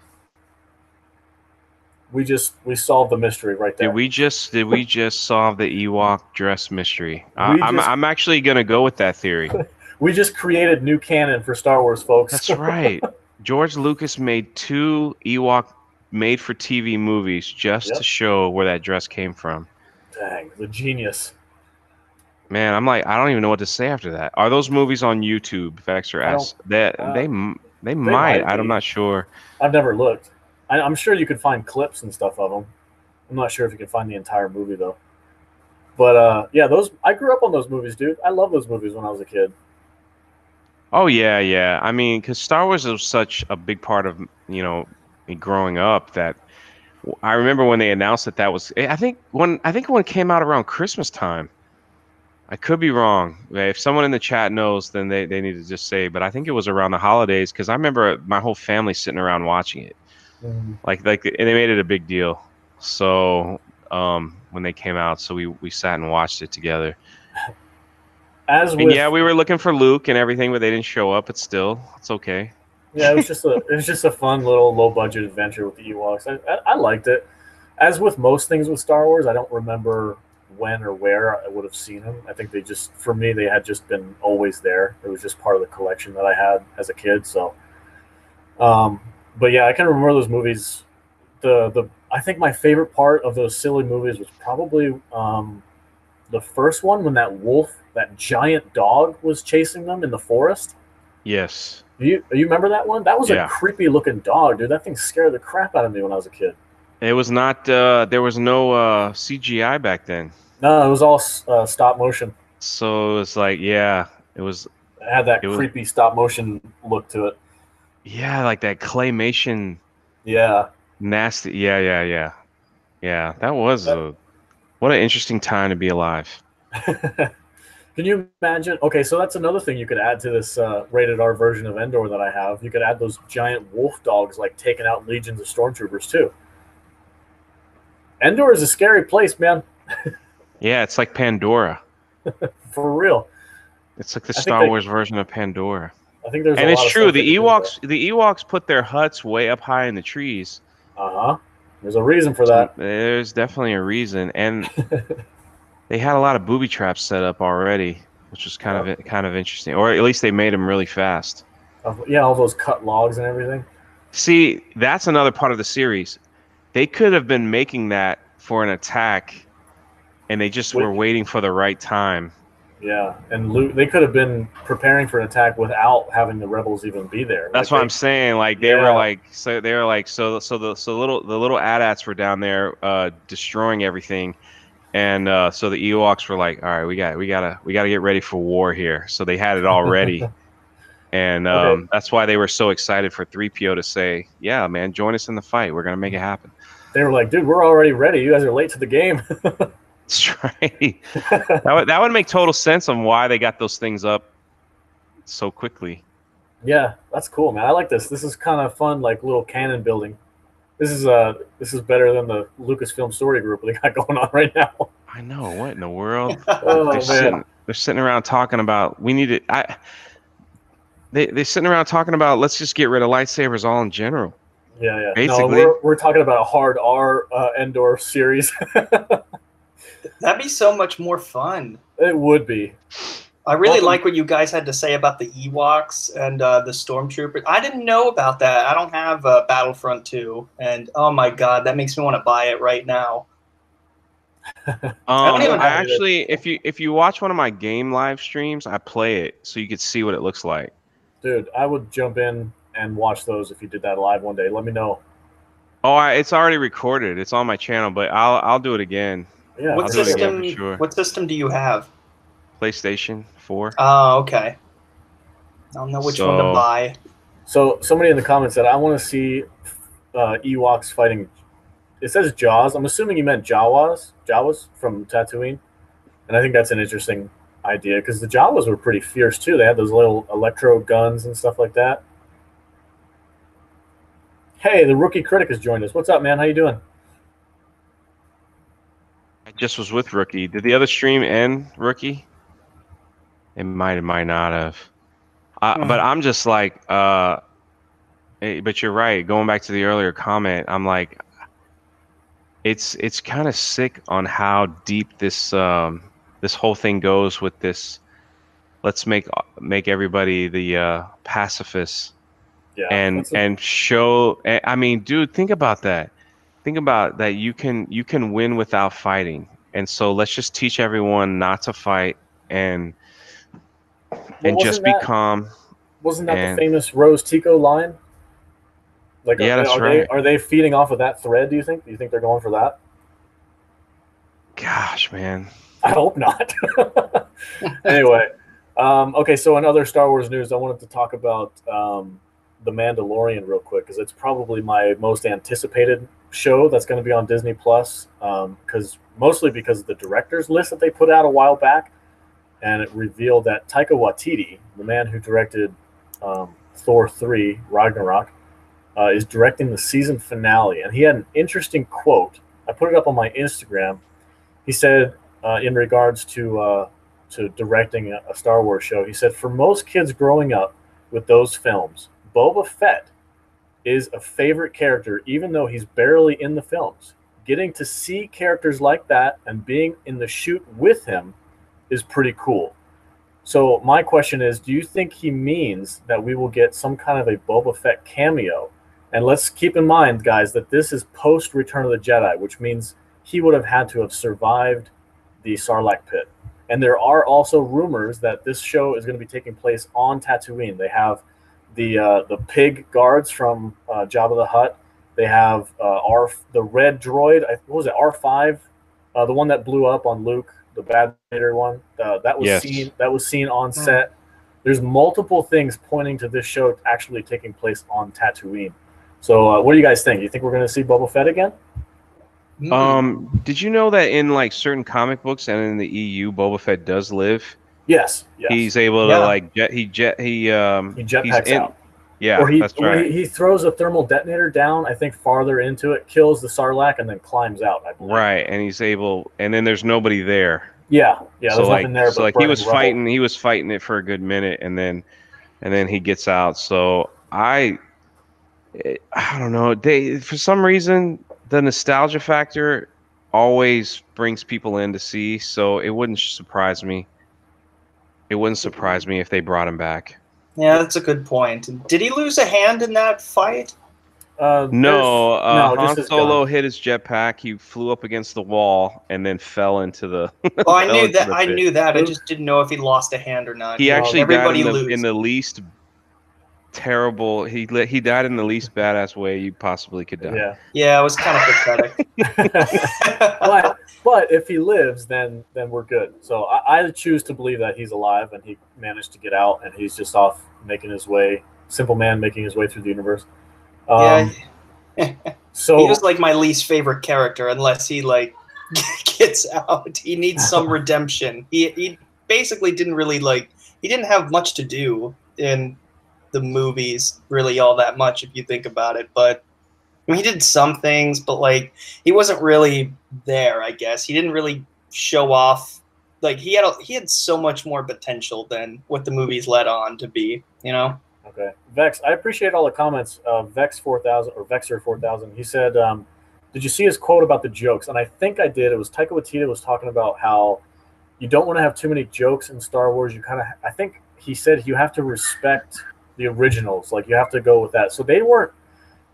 We solved the mystery right Did there. we just solve the Ewok dress mystery? We just I'm actually gonna go with that theory. we just created new canon for Star Wars, folks. That's right. George Lucas made 2 Ewok made for TV movies just to Yep. show where that dress came from. Dang, the genius. Man, I'm like, I don't even know what to say after that. Are those movies on YouTube, Vex or I don't. S? That Uh, they they might. might I'm be. not sure. I've never looked. I'm sure you could find clips and stuff of them. I'm not sure if you can find the entire movie though. But yeah, those I grew up on those movies, dude. I love those movies when I was a kid. Oh yeah, yeah. I mean, because Star Wars was such a big part of me growing up that I remember when they announced that was. I think when it came out around Christmas time. I could be wrong. If someone in the chat knows, then they need to just say. But I think it was around the holidays because I remember my whole family sitting around watching it. Mm. And they made it a big deal. So when they came out, so we sat and watched it together. As And yeah, with we were looking for Luke and everything, but they didn't show up. But still, it's okay. yeah, it was just a fun little low budget adventure with the Ewoks. I liked it. As with most things with Star Wars, I don't remember when or where I would have seen them. I think they just for me they had just been always there. It was just part of the collection that I had as a kid. So, um, but yeah, I can remember those movies. The I think my favorite part of those silly movies was probably the first one when that giant dog, was chasing them in the forest. Yes. You remember that one? That was a Yeah. creepy looking dog, dude. That thing scared the crap out of me when I was a kid. It was not. There was no CGI back then, No, it was all stop motion. so it was like, yeah, it was. It had that It was. creepy stop motion look to it. Yeah, like that claymation. Yeah. Nasty. Yeah, yeah, yeah. Yeah, that was That- what an interesting time to be alive. Can you imagine? Okay, so that's another thing you could add to this rated R version of Endor that I have. You could add those giant wolf dogs like taking out legions of stormtroopers too. Endor is a scary place, man. Yeah, it's like Pandora. For real. It's like the I think Star Wars version of Pandora. I think there's a And it's lot of true. stuff they could do with that. The Ewoks put their huts way up high in the trees. Uh-huh. There's a reason for So that. there's definitely a reason, and they had a lot of booby traps set up already, which was kind of interesting. Or at least they made them really fast. Yeah, all those cut logs and everything. See, that's another part of the series. They could have been making that for an attack, and they just were waiting for the right time. Yeah, and they could have been preparing for an attack without having the rebels even be there. That's what I'm saying. Like they were like, so the little AT-ATs were down there destroying everything, and so the Ewoks were like, all right, we gotta get ready for war here. So they had it all ready, and that's why they were so excited for 3PO to say, yeah, man, join us in the fight. We're gonna make it happen. They were like, dude, we're already ready. You guys are late to the game. That's right. that would make total sense on why they got those things up so quickly. Yeah, that's cool, man. I like this. This is kind of fun, like little canon building. This is better than the Lucasfilm story group they got going on right now. I know. What in the world? Oh, they're sitting around talking about we need it. They're sitting around talking about let's just get rid of lightsabers all in general. Yeah. Basically, no, we're talking about a hard R Endor series. That'd be so much more fun. It would be. I really like what you guys had to say about the Ewoks and the Stormtroopers. I didn't know about that. I don't have Battlefront 2, and oh my god, that makes me want to buy it right now. I actually, if you watch one of my game live streams, I play it so you could see what it looks like. Dude, I would jump in and watch those if you did that live one day. Let me know. Oh, it's already recorded. It's on my channel, but I'll do it again. Yeah. What system do you have? PlayStation 4. Oh, okay. I don't know which one to buy. So somebody in the comments said, I want to see Ewoks fighting. It says Jaws. I'm assuming you meant Jawas from Tatooine. And I think that's an interesting idea because the Jawas were pretty fierce too. They had those little electro guns and stuff like that. Hey, the rookie critic has joined us. What's up, man? How you doing? I just was with Rookie. Did the other stream end, Rookie? It might not have. But I'm just like, but you're right. Going back to the earlier comment, I'm like, it's kind of sick on how deep this this whole thing goes with this. Let's make everybody the pacifists. Yeah, and show. I mean, dude, think about that. Think about that. You can win without fighting, and so let's just teach everyone not to fight and just be calm. Wasn't that the famous Rose Tico line? Like, yeah, that's right. Are they feeding off of that thread? Do you think? Do you think they're going for that? Gosh, man. I hope not. Anyway, okay. So in other Star Wars news, I wanted to talk about The Mandalorian real quick because it's probably my most anticipated show that's going to be on Disney Plus. Mostly because of the directors list that they put out a while back, and it revealed that Taika Waititi, the man who directed Thor 3 Ragnarok, is directing the season finale. And he had an interesting quote. I put it up on my Instagram. He said, in regards to directing a Star Wars show, he said, for most kids growing up with those films, Boba Fett is a favorite character, even though he's barely in the films. Getting to see characters like that and being in the shoot with him is pretty cool. So my question is, do you think he means that we will get some kind of a Boba Fett cameo? And let's keep in mind, guys, that this is post Return of the Jedi, which means he would have had to have survived the Sarlacc pit. And there are also rumors that this show is going to be taking place on Tatooine. They have the pig guards from Jabba the Hutt. They have the red droid. What was it? R5, the one that blew up on Luke, the Bad Vader one. That was seen on set. There's multiple things pointing to this show actually taking place on Tatooine. So, what do you guys think? You think we're going to see Boba Fett again? Did you know that in like certain comic books and in the EU, Boba Fett does live Yes, yes. He's able to like He he's jetpacks in. out. Yeah, Or that's right. he throws a thermal detonator down, I think farther into it, kills the Sarlacc, and then climbs out, I believe. Right, and he's able, and then there's nobody there. Yeah, So there's nothing there but he burning rubble. he was fighting it for a good minute, and then he gets out. So I don't know. They for some reason the nostalgia factor always brings people in to see. So it wouldn't surprise me. It wouldn't surprise me if they brought him back. Yeah, that's a good point. Did he lose a hand in that fight? No, just Han his Solo gun. hit his jetpack. He flew up against the wall and then fell into the Oh, I fell knew into that. the I pit. knew that. I just didn't know if he lost a hand or not. He actually died Everybody in lose. the least terrible. He died in the least badass way you possibly could die. Yeah. Yeah, it was kind of pathetic. but if he lives, then we're good. So I choose to believe that he's alive and he managed to get out and he's just off making his way, simple man making his way through the universe. Yeah. So he was like my least favorite character, unless he like gets out. He needs some redemption. He basically didn't really he didn't have much to do in the movies, really all that much if you think about it. But I mean, he did some things, but like he wasn't really there. I guess he didn't really show off. Like he had so much more potential than what the movies led on to be. You know. Okay, Vex. I appreciate all the comments. Vex 4000 or Vexer 4000. He said, "Did you see his quote about the jokes?" And I think I did. It was Taika Waititi was talking about how you don't want to have too many jokes in Star Wars. You kind of, I think he said you have to respect the originals. Like you have to go with that. So they were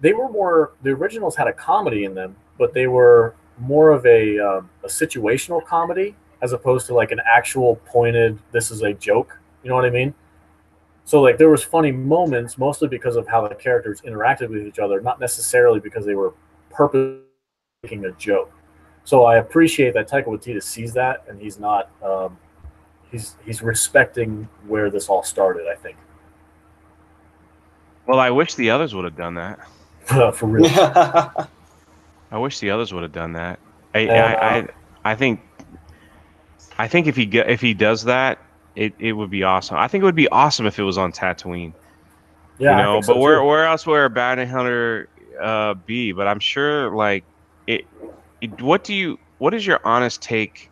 more. The originals had a comedy in them, but they were more of a situational comedy as opposed to like an actual pointed. This is a joke. You know what I mean? So like there was funny moments mostly because of how the characters interacted with each other, not necessarily because they were purposely making a joke. So I appreciate that Taika Waititi sees that and he's not he's respecting where this all started, I think. Well, I wish the others would have done that. For real. I wish the others would have done that. I think if he does that, it would be awesome. I think it would be awesome if it was on Tatooine. Yeah, you know, I think so but too. where else would a bounty hunter be? But I'm sure like what is your honest take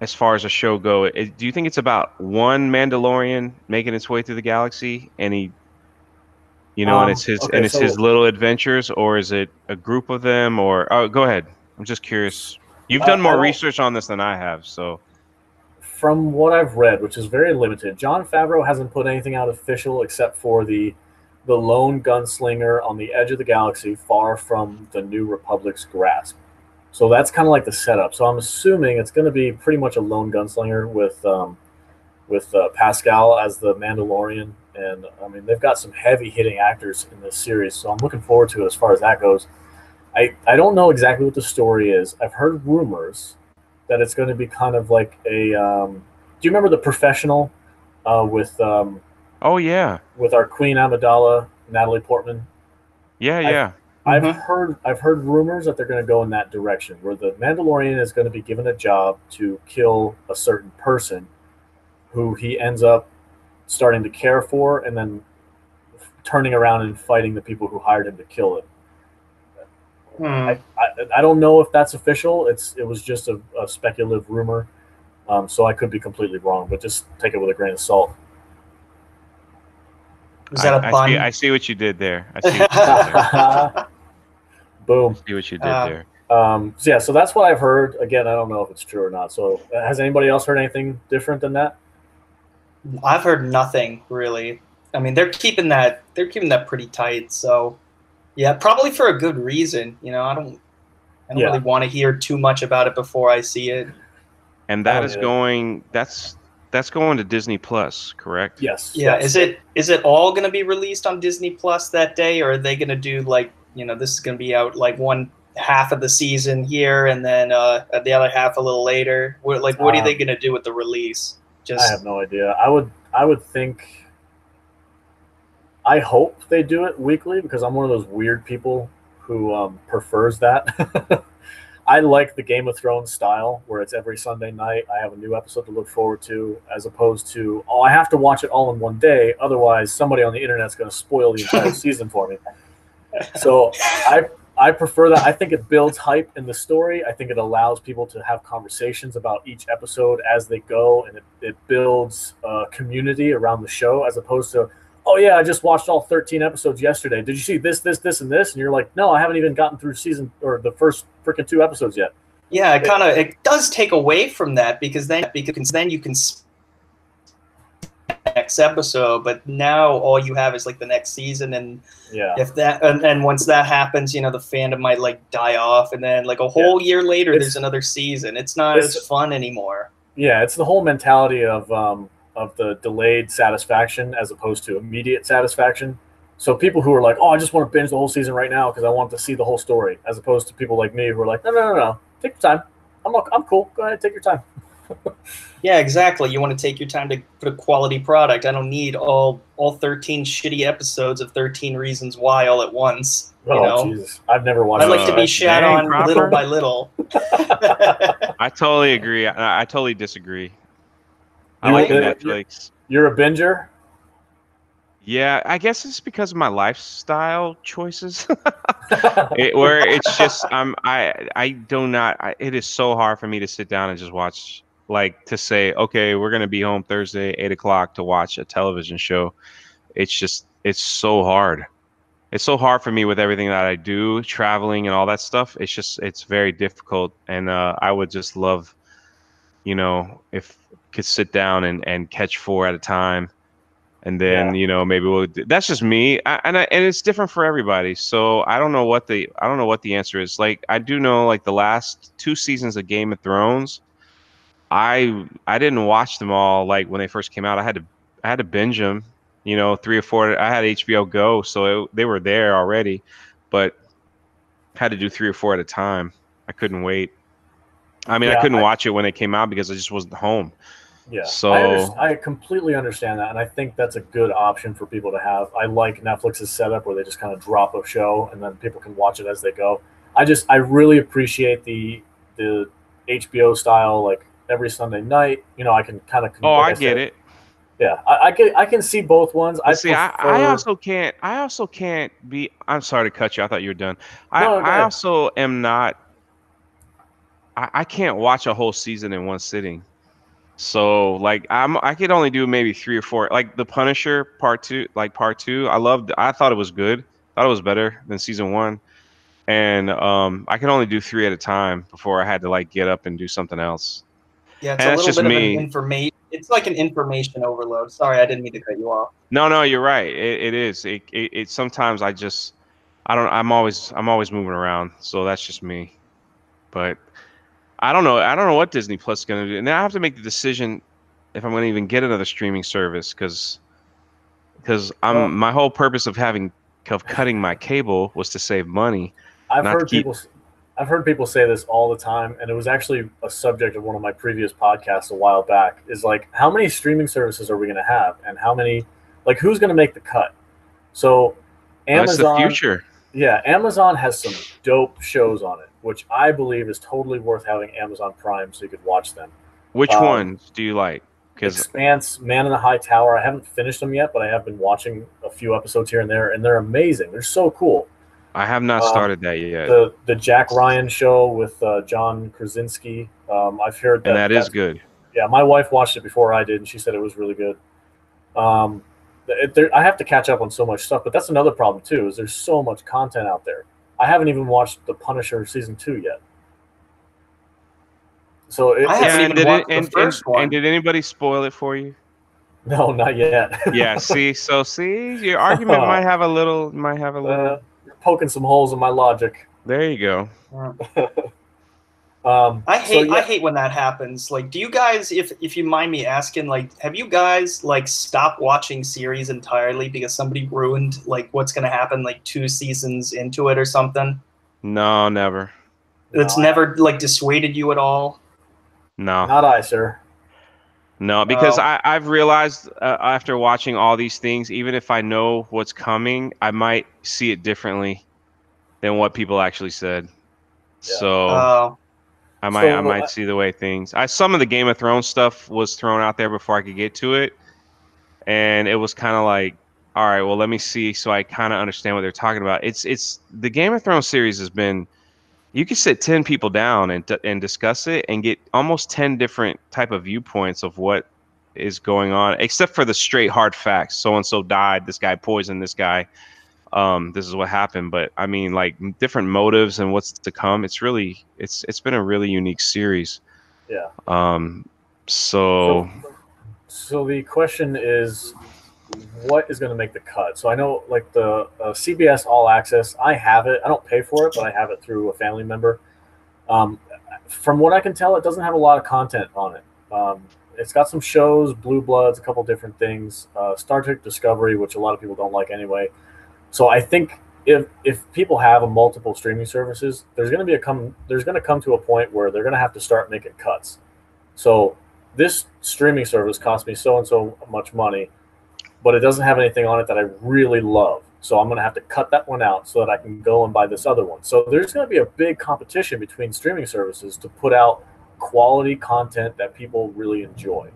as far as a show go? Do you think it's about one Mandalorian making its way through the galaxy and and it's his little adventures, or is it a group of them? Or go ahead. I'm just curious. You've done more research on this than I have, so. From what I've read, which is very limited, Jon Favreau hasn't put anything out official except for the lone gunslinger on the edge of the galaxy, far from the New Republic's grasp. So that's kind of like the setup. So I'm assuming it's going to be pretty much a lone gunslinger with Pascal as the Mandalorian, and I mean they've got some heavy hitting actors in this series. So I'm looking forward to it as far as that goes. I don't know exactly what the story is. I've heard rumors that it's going to be kind of like a. Do you remember The Professional with? Oh yeah. With our Queen Amidala, Natalie Portman. Yeah. I've heard rumors that they're going to go in that direction, where the Mandalorian is going to be given a job to kill a certain person, who he ends up starting to care for, and then turning around and fighting the people who hired him to kill him. I don't know if that's official. It was just a speculative rumor, so I could be completely wrong. But just take it with a grain of salt. Is that a pun? I see what you did there. I see what you did there. Boom. I see what you did there. So that's what I've heard. Again, I don't know if it's true or not. So has anybody else heard anything different than that? I've heard nothing really. I mean, they're keeping that pretty tight. So yeah, probably for a good reason. You know, I don't really want to hear too much about it before I see it. And that is going. That's going to Disney Plus, correct? Yes. Yeah. Yes. Is it all going to be released on Disney Plus that day, or are they going to do like, this is going to be out like one half of the season here and then the other half a little later? What are they going to do with the release? I have no idea. I would think. I hope they do it weekly because I'm one of those weird people who prefers that. I like the Game of Thrones style where it's every Sunday night. I have a new episode to look forward to, as opposed to, oh, I have to watch it all in one day. Otherwise, somebody on the internet's going to spoil the entire season for me. So I prefer that. I think it builds hype in the story. I think it allows people to have conversations about each episode as they go, and it builds a community around the show, as opposed to, oh yeah, I just watched all 13 episodes yesterday. Did you see this, this, this, and this? And you're like, no, I haven't even gotten through season or the first freaking 2 episodes yet. Yeah, it does take away from that because then you can next episode, but now all you have is like the next season, and Yeah. if that and once that happens, the fandom might like die off, and then like a whole year later there's another season. It's not as fun anymore. Yeah, it's the whole mentality of the delayed satisfaction as opposed to immediate satisfaction. So people who are like, oh, I just want to binge the whole season right now because I want to see the whole story, as opposed to people like me who are like, no, take your time. I'm cool. Go ahead, take your time. Yeah, exactly. You want to take your time to put a quality product. I don't need all 13 shitty episodes of 13 Reasons Why all at once. Oh, Jesus. I've never watched I like to be shat on little by little. I totally agree. I totally disagree. I like Netflix. You're a binger? Yeah, I guess it's because of my lifestyle choices. Where it's just it is so hard for me to sit down and just watch, like, to say, okay, we're gonna be home Thursday 8 o'clock to watch a television show. It's so hard. It's so hard for me with everything that I do, traveling and all that stuff. It's very difficult, and I would just love, if I could sit down and catch 4 at a time. And then, maybe that's just me. And it's different for everybody. So I don't know what the answer is. Like, I do know, like, the last 2 seasons of Game of Thrones, I didn't watch them all like when they first came out. I had to binge them, 3 or 4. I had HBO Go, so they were there already, but had to do 3 or 4 at a time. I couldn't wait. I mean, I couldn't watch it when it came out because I just wasn't home. Yeah, so I completely understand that, and I think that's a good option for people to have. I like Netflix's setup where they just kind of drop a show and then people can watch it as they go. I really appreciate the HBO style, like every Sunday night. I can kind of. Oh, I get it. Yeah, I can see both ones. I also can't be. I'm sorry to cut you. I thought you were done. I also am not. I can't watch a whole season in one sitting. So, like, I could only do maybe 3 or 4. Like The Punisher part 2. I thought it was good. Thought it was better than season 1. And I could only do 3 at a time before I had to, like, get up and do something else. Yeah, it's a little bit of an information. It's like an information overload. Sorry, I didn't mean to cut you off. No, you're right. It is. It sometimes I'm always moving around. So that's just me. But I don't know what Disney Plus is going to do. And now I have to make the decision if I'm going to even get another streaming service because my whole purpose of cutting my cable was to save money. I've heard people say this all the time, and it was actually a subject of one of my previous podcasts a while back, is like, how many streaming services are we going to have, and how many, like, who's going to make the cut? So Amazon, that's the future. Yeah, Amazon has some dope shows on it, which I believe is totally worth having Amazon Prime so you could watch them. Which ones do you like? Expanse, Man in the High Tower. I haven't finished them yet, but I have been watching a few episodes here and there, and they're amazing. They're so cool. I have not started that yet. The Jack Ryan show with John Krasinski. I've heard that. And that is good. Yeah, my wife watched it before I did, and she said it was really good. I have to catch up on so much stuff, but that's another problem too. Is there's so much content out there. I haven't even watched The Punisher season 2 yet. So I haven't even watched the first one. And did anybody spoil it for you? No, not yet. Yeah. See, your argument might have a little. You're poking some holes in my logic. There you go. I hate when that happens. Like, do you guys, if you mind me asking, like, have you guys like stopped watching series entirely because somebody ruined like what's gonna happen like 2 seasons into it or something? No, never. It's never like dissuaded you at all. No, not I, sir. No, because I've realized after watching all these things, even if I know what's coming, I might see it differently than what people actually said. So Oh, I So, might see the way things. Some of the Game of Thrones stuff was thrown out there before I could get to it, and it was kind of like, all right, well, let me see, so I kind of understand what they're talking about. It's the Game of Thrones series has been. You can sit 10 people down and discuss it and get almost 10 different type of viewpoints of what is going on, except for the straight hard facts. So and so died. This guy poisoned this guy. This is what happened. But I mean, like different motives and what's to come. It's been a really unique series. yeah. Um, So, so so the question is, what is going to make the cut? So I know, like the CBS All Access, I have it. I don't pay for it, but I have it through a family member. Um, from what I can tell, it doesn't have a lot of content on it. It's got some shows, Blue Bloods, a couple different things, Star Trek Discovery, which a lot of people don't like anyway. So I think if people have a multiple streaming services, there's going to come to a point where they're going to have to start making cuts. So this streaming service cost me so and so much money, but it doesn't have anything on it that I really love. So I'm going to have to cut that one out so that I can go and buy this other one. So there's going to be a big competition between streaming services to put out quality content that people really enjoy.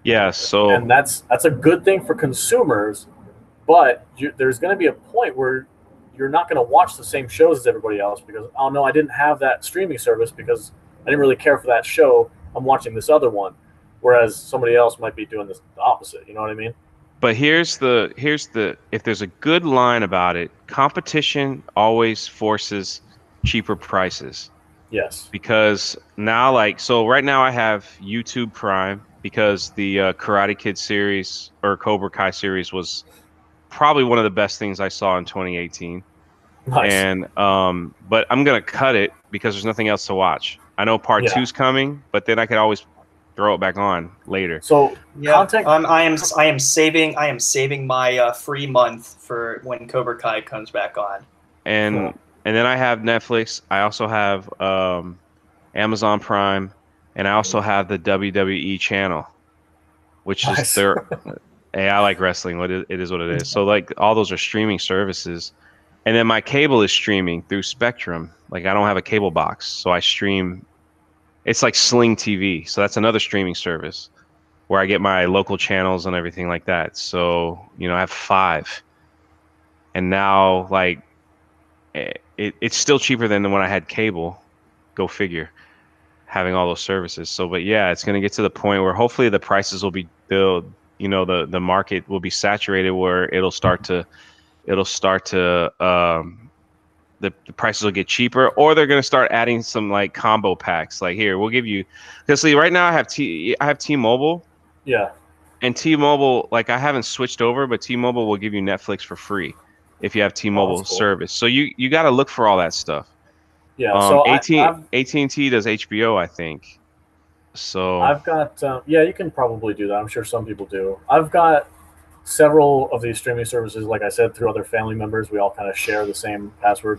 yeah, And that's a good thing for consumers, but there's going to be a point where you're not going to watch the same shows as everybody else because, oh no, I didn't have that streaming service because I didn't really care for that show. I'm watching this other one, whereas somebody else might be doing the opposite. You know what I mean? but here's the if there's a good line about it, competition always forces cheaper prices. Yes. Because now, like, so right now I have YouTube Prime because the Karate Kid series or Cobra Kai series was probably one of the best things I saw in 2018. Nice. And but I'm gonna cut it because there's nothing else to watch. I know part Yeah. two's coming, but then I could always throw it back on later. So yeah. content. I am saving my free month for when Cobra Kai comes back on. And and then I have Netflix. I also have Amazon Prime, and I also have the WWE channel, which is Nice. their. Hey, I like wrestling. It is what it is. So like all those are streaming services, and then my cable is streaming through Spectrum. Like I don't have a cable box, so I stream. It's like Sling TV, so that's another streaming service where I get my local channels and everything like that. So I have 5, and now like it's still cheaper than when I had cable. Go figure. Having all those services. So, but yeah, it's going to get to the point where hopefully the prices will be built. The market will be saturated where the prices will get cheaper, or they're going to start adding some like combo packs. Like here, we'll give you, because see, right now I have T-Mobile, Yeah. and T-Mobile, like I haven't switched over, but T-Mobile will give you Netflix for free if you have Oh, T-Mobile that's cool. service. So you got to look for all that stuff. Yeah. So AT&T does HBO, I think. So I've got yeah, you can probably do that. I'm sure some people do. I've got several of these streaming services, like I said, through other family members. We all kind of share the same password,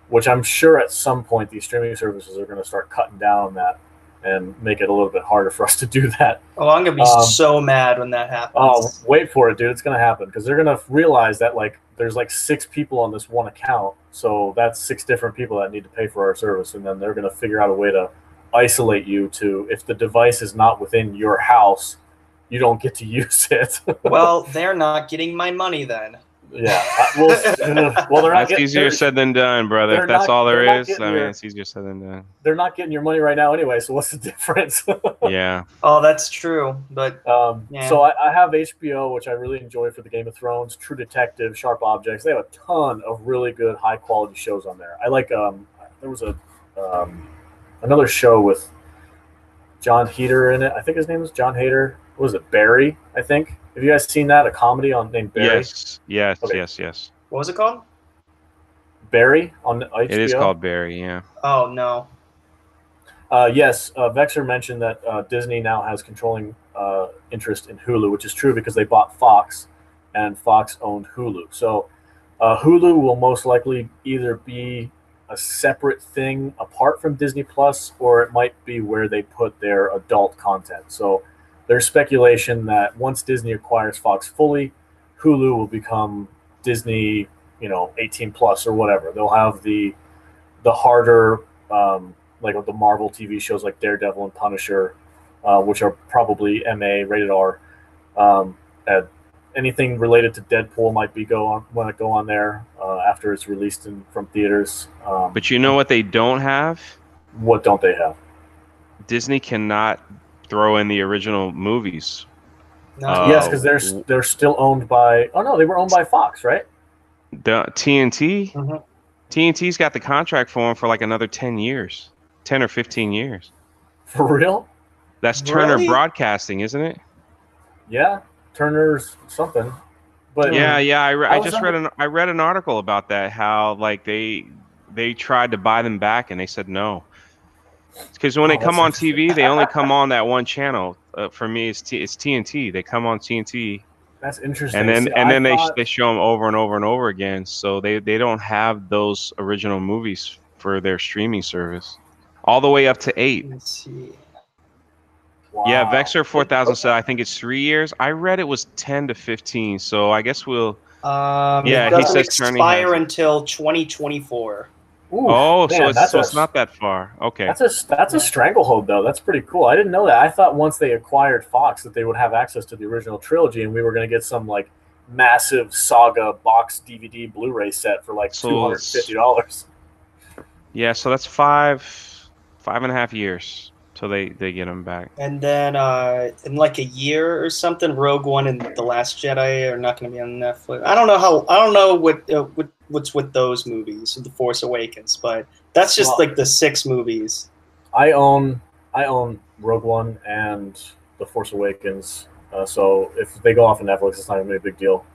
which I'm sure at some point these streaming services are going to start cutting down on that and make it a little bit harder for us to do that. Oh, I'm gonna be so mad when that happens. Oh, wait for it, dude. It's going to happen because they're going to realize that like there's like 6 people on this one account. So that's 6 different people that need to pay for our service. And then they're going to figure out a way to isolate you to, if the device is not within your house, you don't get to use it. Well, they're not getting my money then. Yeah. Well, they're not that's easier said than done, brother. If that's all there is, I mean, it's easier said than done. They're not getting your money right now anyway, so what's the difference? Yeah. Oh, that's true. But yeah. So I have HBO, which I really enjoy for the Game of Thrones, True Detective, Sharp Objects. They have a ton of really good, high quality shows on there. I like there was a another show with John Heder in it. I think his name is John Heder. What was it? Barry, I think. Have you guys seen that? A comedy named Barry? Yes. Okay. Yes. What was it called? Barry on HBO. It is called Barry, yeah. Oh, no. Yes, Vexer mentioned that Disney now has controlling interest in Hulu, which is true because they bought Fox, and Fox owned Hulu. So Hulu will most likely either be a separate thing apart from Disney Plus, or it might be where they put their adult content. So there's speculation that once Disney acquires Fox fully, Hulu will become Disney, 18 plus or whatever. They'll have the harder like the Marvel TV shows like Daredevil and Punisher, which are probably MA rated R. And anything related to Deadpool might be want to go on there after it's released from theaters. But you know what they don't have? What don't they have? Disney cannot throw in the original movies. No. Yes, because they're still owned by. Oh no, they were owned by Fox, right? The TNT. Mhm. TNT's got the contract for them for like another 10 years, 10 or 15 years. For real? That's Turner Really? Broadcasting, isn't it? Yeah, Turner's something. But Yeah. I was just read an article about that. How like they tried to buy them back and they said no. Because when they that's come on interesting. TV, they only come on that one channel. For me, it's TNT. They come on TNT, That's interesting. and then See, they show them over and over and over again. So they don't have those original movies for their streaming service, all the way up to 8. Let's see. wow. Yeah, Vexer 4000 said I think it's 3 years. I read it was 10 to 15. So I guess we'll. Yeah, It he doesn't says Turney has expire it. until 2024. Ooh, Oh, man, so it's not that far. Okay. That's a stranglehold though. That's pretty cool. I didn't know that. I thought once they acquired Fox that they would have access to the original trilogy, and we were going to get some like massive saga box DVD Blu-ray set for like $250. Yeah, so that's 5.5 years till they get them back. And then in like a year or something, Rogue One and The Last Jedi are not going to be on Netflix. I don't know what's with those movies, The Force Awakens, but that's just like the 6 movies. I own Rogue One and The Force Awakens, so if they go off of Netflix, it's not going to be a big deal.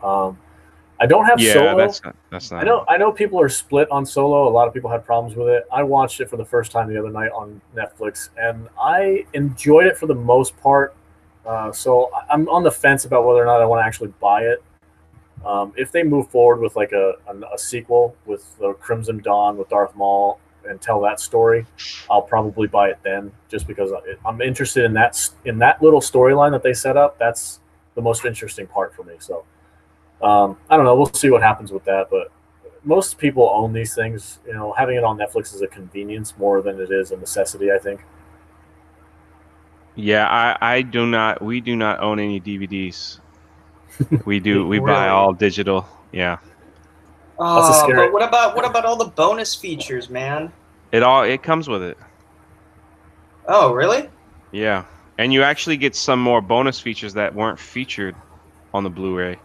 I don't have Solo. That's not. I know people are split on Solo. A lot of people had problems with it. I watched it for the first time the other night on Netflix, and I enjoyed it for the most part. So I'm on the fence about whether or not I want to actually buy it. If they move forward with like a sequel with the Crimson Dawn with Darth Maul and tell that story, I'll probably buy it then, just because I'm interested in that little storyline that they set up. That's the most interesting part for me. So. I don't know. We'll see what happens with that, but most people own these things. You know, having it on Netflix is a convenience more than it is a necessity, I think. Yeah, I do not. We do not own any DVDs. We do. We buy Really? all digital. Yeah. That's a scary- But what about all the bonus features, man? It comes with it. Oh, really? Yeah, and you actually get some more bonus features that weren't featured on the Blu-ray.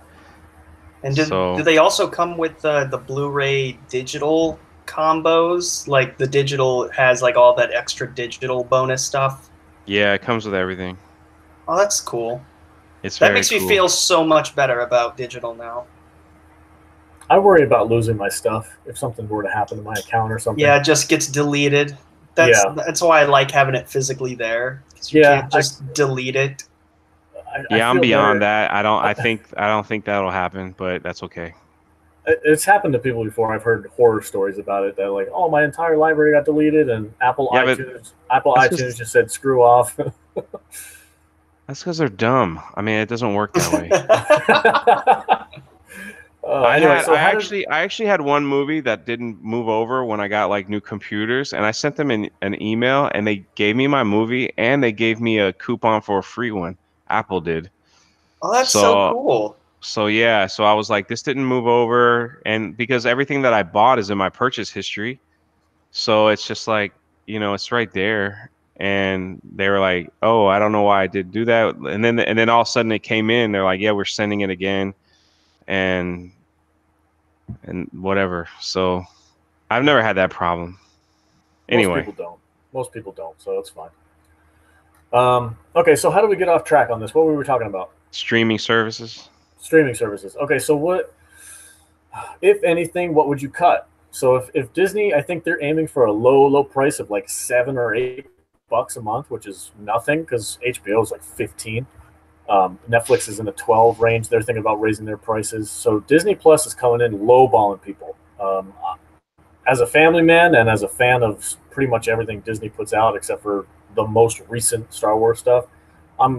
And do they also come with the Blu-ray digital combos? Like the digital has like all that extra digital bonus stuff? Yeah, it comes with everything. Oh, that's cool. It's That very makes me cool. feel so much better about digital now. I worry about losing my stuff if something were to happen to my account or something. Yeah, it just gets deleted. That's why I like having it physically there. 'Cause you can't just delete it. Yeah, I'm beyond that. I don't think that'll happen, but that's okay. It's happened to people before. I've heard horror stories about it. That like, oh, my entire library got deleted, and Apple iTunes just said screw off. That's because they're dumb. I mean, it doesn't work that way. I actually had one movie that didn't move over when I got like new computers, and I sent them an email, and they gave me my movie, and they gave me a coupon for a free one. Apple did. Oh, that's so cool. So yeah, so I was like, this didn't move over, and because everything that I bought is in my purchase history, so it's just like, it's right there. And they were like, oh, I don't know why I did do that, and then all of a sudden it came in. They're like, yeah, we're sending it again, and whatever. So I've never had that problem. Anyway, Most people don't, so it's fine. Okay, so how do we get off track on this? What were we talking about? streaming services. Streaming services. Okay, so what, if anything, what would you cut? So if Disney, I think they're aiming for a low price of like $7 or $8 a month, which is nothing because HBO is like 15. Netflix is in the 12 range. They're thinking about raising their prices. So Disney Plus is coming in lowballing people. As a family man and as a fan of pretty much everything Disney puts out, except for the most recent Star Wars stuff,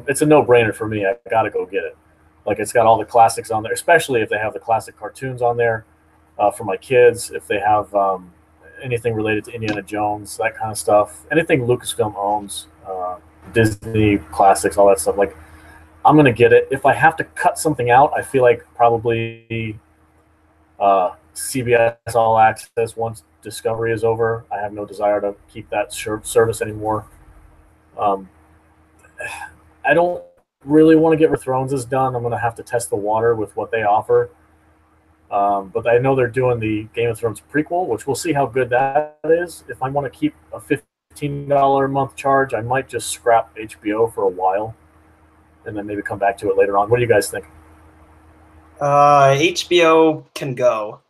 it's a no-brainer for me. I got to go get it. Like, it's got all the classics on there, especially if they have the classic cartoons on there for my kids. If they have, anything related to Indiana Jones, that kind of stuff. Anything Lucasfilm owns, Disney classics, all that stuff. Like, I'm gonna get it. If I have to cut something out, I feel like probably CBS All Access once Discovery is over. I have no desire to keep that service anymore. I don't really want to get Game of Thrones is done. I'm going to have to test the water with what they offer. But I know they're doing the Game of Thrones prequel, which we'll see how good that is. If I want to keep a $15 a month charge, I might just scrap HBO for a while and then maybe come back to it later on. What do you guys think? HBO can go.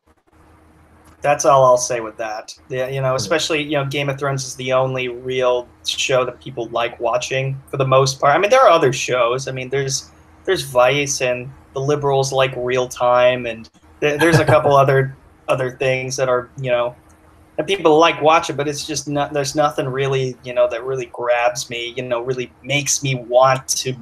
That's all I'll say with that. Yeah, especially Game of Thrones is the only real show that people like watching for the most part. I mean, there are other shows. I mean, there's Vice, and the liberals like Real Time, and there's a couple other things that are that people like watching, but it's just not. There's nothing really that really grabs me. Really makes me want to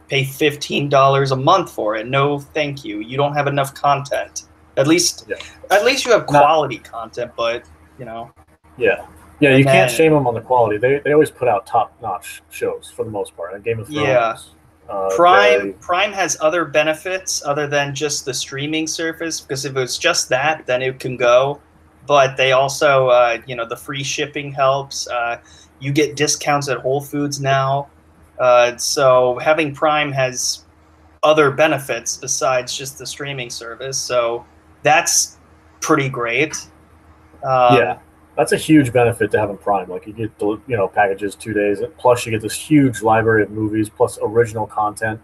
pay $15 a month for it. No, thank you. You don't have enough content. At least you have quality content, but Yeah, you can't shame them on the quality. They always put out top-notch shows for the most part. And Game of Thrones. Yeah. Prime has other benefits other than just the streaming service, because if it was just that, then it can go. But they also, the free shipping helps. You get discounts at Whole Foods now. So having Prime has other benefits besides just the streaming service. So that's pretty great. Yeah, that's a huge benefit to having Prime. Like, you get the packages 2 days, plus you get this huge library of movies plus original content.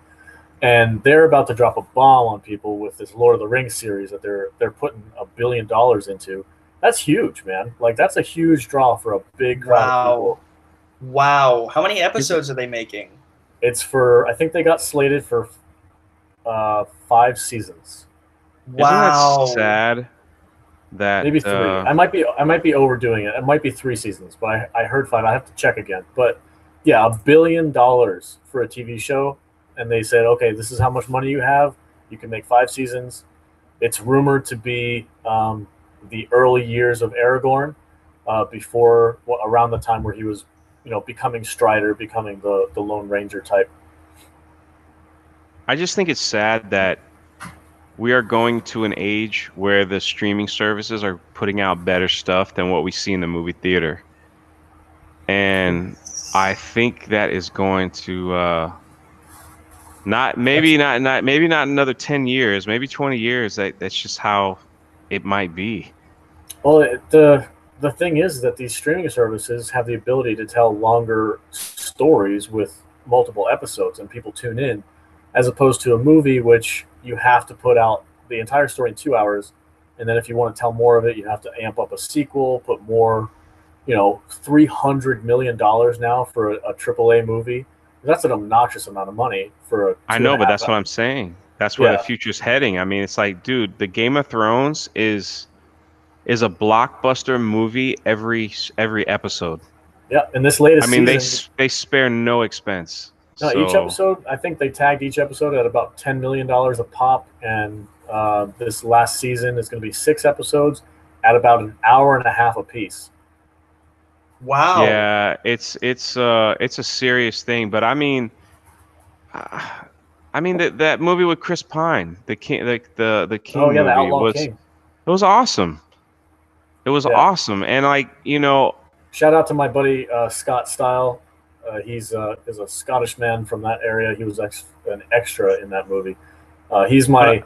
And they're about to drop a bomb on people with this Lord of the Rings series that they're putting $1 billion into. That's huge, man. Like, that's a huge draw for a big crowd of people. Wow. How many episodes are they making? It's I think they got slated for 5 seasons. Wow. Isn't that sad? That maybe 3. I might be overdoing it. It might be 3 seasons, but I heard 5. I have to check again. But yeah, $1 billion for a TV show, and they said, okay, this is how much money you have. You can make 5 seasons. It's rumored to be the early years of Aragorn, around the time where he was, becoming Strider, becoming the Lone Ranger type. I just think it's sad that we are going to an age where the streaming services are putting out better stuff than what we see in the movie theater. And I think that is going to maybe not another 10 years, maybe 20 years. That's just how it might be. Well, the thing is that these streaming services have the ability to tell longer stories with multiple episodes, and people tune in, as opposed to a movie, which you have to put out the entire story in 2 hours, and then if you want to tell more of it, you have to amp up a sequel, put more, $300 million now for a AAA movie. That's an obnoxious amount of money for a. I know, but that's what I'm saying. That's where the future's heading. I mean, it's like, dude, the Game of Thrones is a blockbuster movie every episode. Yeah, and this latest season, they spare no expense. No, each episode, I think they tagged each episode at about $10 million a pop, and this last season is going to be 6 episodes at about an hour and a half a piece. Wow. Yeah, it's a serious thing, but I mean that movie with Chris Pine, the King, the King movie, the Outlaw King. It was awesome. It was awesome, and shout out to my buddy Scott Style. He's a Scottish man from that area. He was an extra in that movie. He's my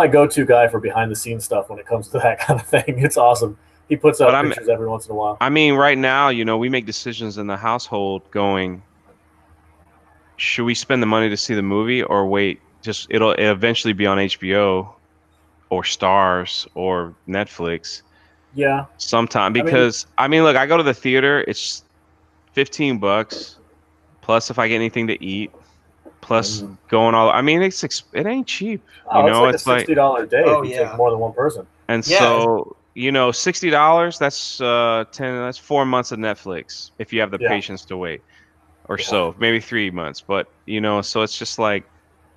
go-to guy for behind-the-scenes stuff when it comes to that kind of thing. It's awesome. He puts up pictures every once in a while. I mean, right now, we make decisions in the household going, should we spend the money to see the movie or wait? It'll eventually be on HBO or Stars or Netflix. Yeah. Sometime, because look, I go to the theater, it's $15 plus if I get anything to eat, plus going all. I mean, it ain't cheap. It's like a $60 a day if you take more than one person. And so $60. That's 4 months of Netflix if you have the patience to wait, or so maybe 3 months. But so it's just like,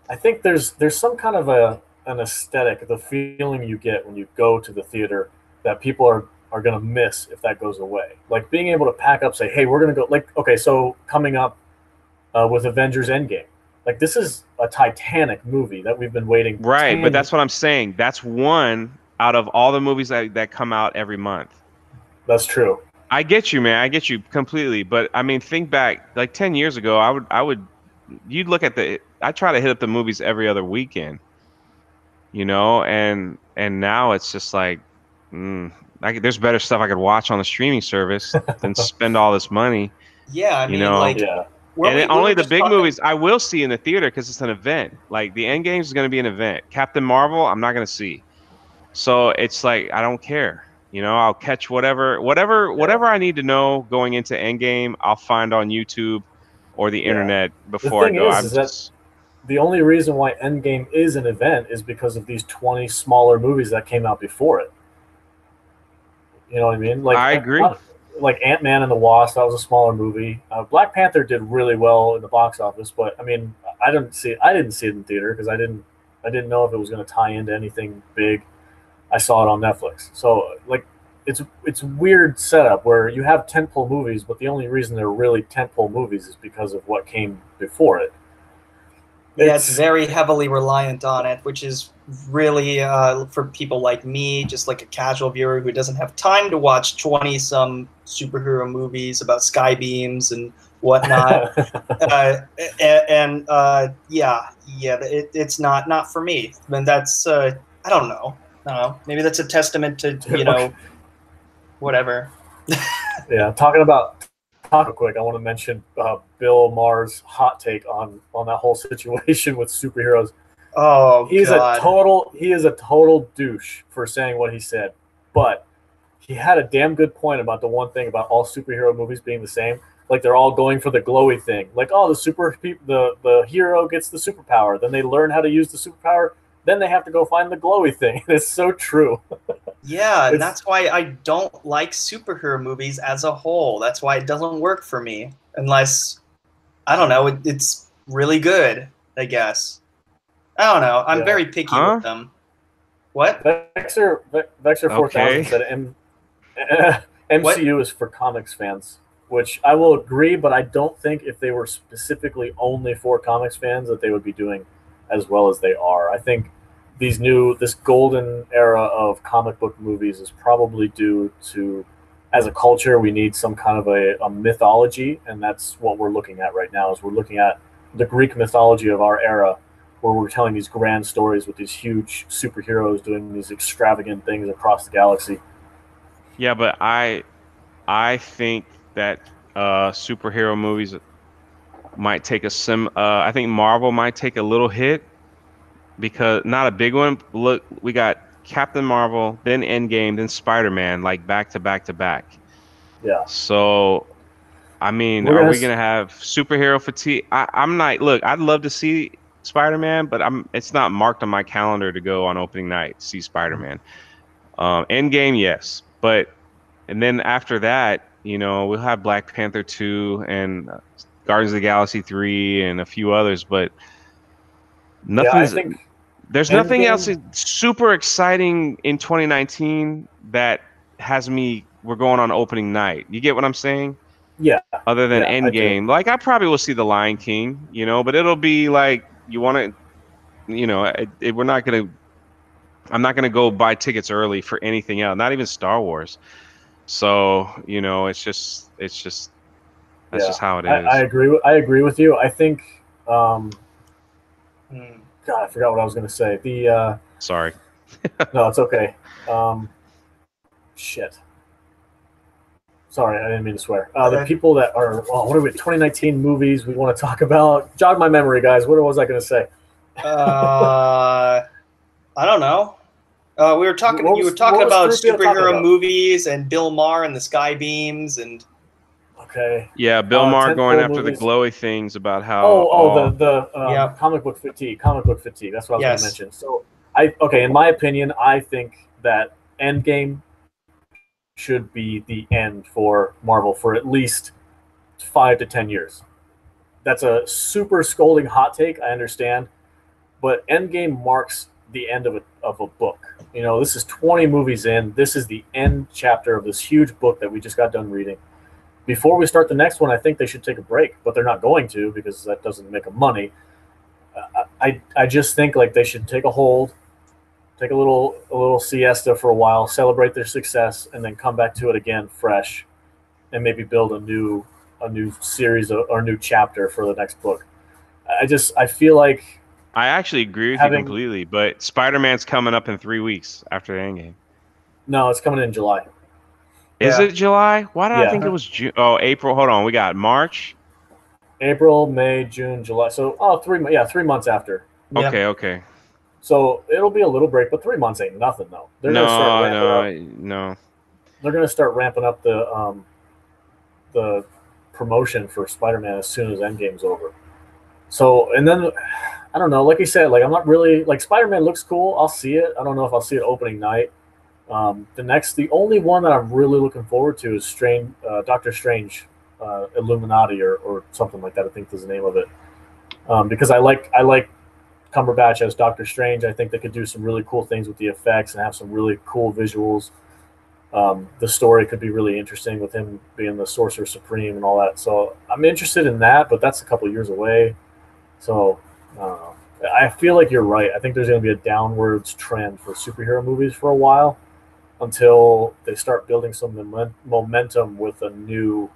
I think there's some kind of an aesthetic, the feeling you get when you go to the theater, that people are are going to miss if that goes away. Like being able to pack up, say, hey, we're going to go. Like, okay, so coming up with Avengers Endgame, like this is a Titanic movie that we've been waiting. Right, but that's what I'm saying. That's one out of all the movies that come out every month. That's true. I get you, man. I get you completely. But I mean, think back, like 10 years ago, you'd look at I try to hit up the movies every other weekend, you know, and now it's just like, there's better stuff I could watch on the streaming service than spend all this money. Yeah, I you mean, know? like, Yeah. And only the big movies I will see in the theater because it's an event. Like the Endgame is going to be an event. Captain Marvel, I'm not going to see. So it's like I don't care. You know, I'll catch whatever I need to know going into Endgame. I'll find on YouTube or the internet before I go. The thing is that the only reason why Endgame is an event is because of these 20 smaller movies that came out before it. You know what I mean? Like I agree. Like Ant-Man and the Wasp, that was a smaller movie. Black Panther did really well in the box office, but I mean, I didn't see it in theater because I didn't know if it was going to tie into anything big. I saw it on Netflix. So like it's weird setup where you have tentpole movies, but the only reason they're really tentpole movies is because of what came before it. Yeah, it's very heavily reliant on it, which is really for people like me, just like a casual viewer who doesn't have time to watch 20-some superhero movies about sky beams and whatnot. It's not for me. And that's I don't know. Maybe that's a testament to whatever. Yeah, talking quick, I want to mention Bill Maher's hot take on that whole situation with superheroes. Oh, he is a total douche for saying what he said, but he had a damn good point about the one thing about all superhero movies being the same. Like they're all going for the glowy thing. Like, oh, the hero gets the superpower, then they learn how to use the superpower, then they have to go find the glowy thing. It's so true. Yeah, and that's why I don't like superhero movies as a whole. That's why it doesn't work for me unless, I don't know, it's really good, I guess. I don't know. I'm very picky with them. What? Vexer 4000 said MCU is for comics fans, which I will agree, but I don't think if they were specifically only for comics fans that they would be doing as well as they are. I think this golden era of comic book movies is probably due to, as a culture, we need some kind of a mythology, and that's what we're looking at right now. Is we're looking at the Greek mythology of our era, where we're telling these grand stories with these huge superheroes doing these extravagant things across the galaxy. Yeah, but I think that superhero movies might take I think Marvel might take a little hit. Because not a big one. Look, we got Captain Marvel, then Endgame, then Spider-Man, like back to back to back. Yeah. So, I mean, are we gonna have superhero fatigue? I'm not. Look, I'd love to see Spider-Man, but it's not marked on my calendar to go on opening night to see Spider-Man. Endgame, yes, and then after that, we'll have Black Panther 2 and Guardians of the Galaxy 3 and a few others, but. There's nothing else super exciting in 2019 that has we're going on opening night. You get what I'm saying? Yeah. Other than Endgame. Like, I probably will see The Lion King, but it'll be like, you want to, I'm not going to go buy tickets early for anything else, not even Star Wars. So, it's just how it is. I agree with you. I think, God, I forgot what I was going to say. Sorry. No, it's okay. Shit. Sorry, I didn't mean to swear. The people that are, what are we, 2019 movies we want to talk about? Jog my memory, guys. What was I going to say? I don't know. You were talking about superhero movies and Bill Maher and the sky beams and. Okay. Yeah, Bill Maher going after the glowy things about how. The comic book fatigue. Comic book fatigue. That's what I was going to mention. So, in my opinion, I think that Endgame should be the end for Marvel for at least 5 to 10 years. That's a super scolding hot take, I understand, but Endgame marks the end of a book. You know, this is 20 movies in. This is the end chapter of this huge book that we just got done reading. Before we start the next one, I think they should take a break, but they're not going to because that doesn't make them money. I just think like they should take a hold, take a little siesta for a while, celebrate their success, and then come back to it again fresh, and maybe build a new series or a new chapter for the next book. I feel like I actually agree with you completely, but Spider-Man's coming up in 3 weeks after the Endgame. No, it's coming in July. Is it July? Why did I think it was June? Oh, April. Hold on. We got March. April, May, June, July. So, 3 months after. Okay, okay. So it'll be a little break, but 3 months ain't nothing though. They're no, They're gonna start ramping up the promotion for Spider-Man as soon as Endgame's over. So, and then I don't know. Like you said, like I'm not really like Spider-Man looks cool. I'll see it. I don't know if I'll see it opening night. The only one that I'm really looking forward to is Doctor Strange, Illuminati or something like that. I think is the name of it. Because I like Cumberbatch as Doctor Strange. I think they could do some really cool things with the effects and have some really cool visuals. The story could be really interesting with him being the Sorcerer Supreme and all that. So I'm interested in that, but that's a couple years away. So I don't know. I feel like you're right. I think there's going to be a downwards trend for superhero movies for a while until they start building some momentum with a new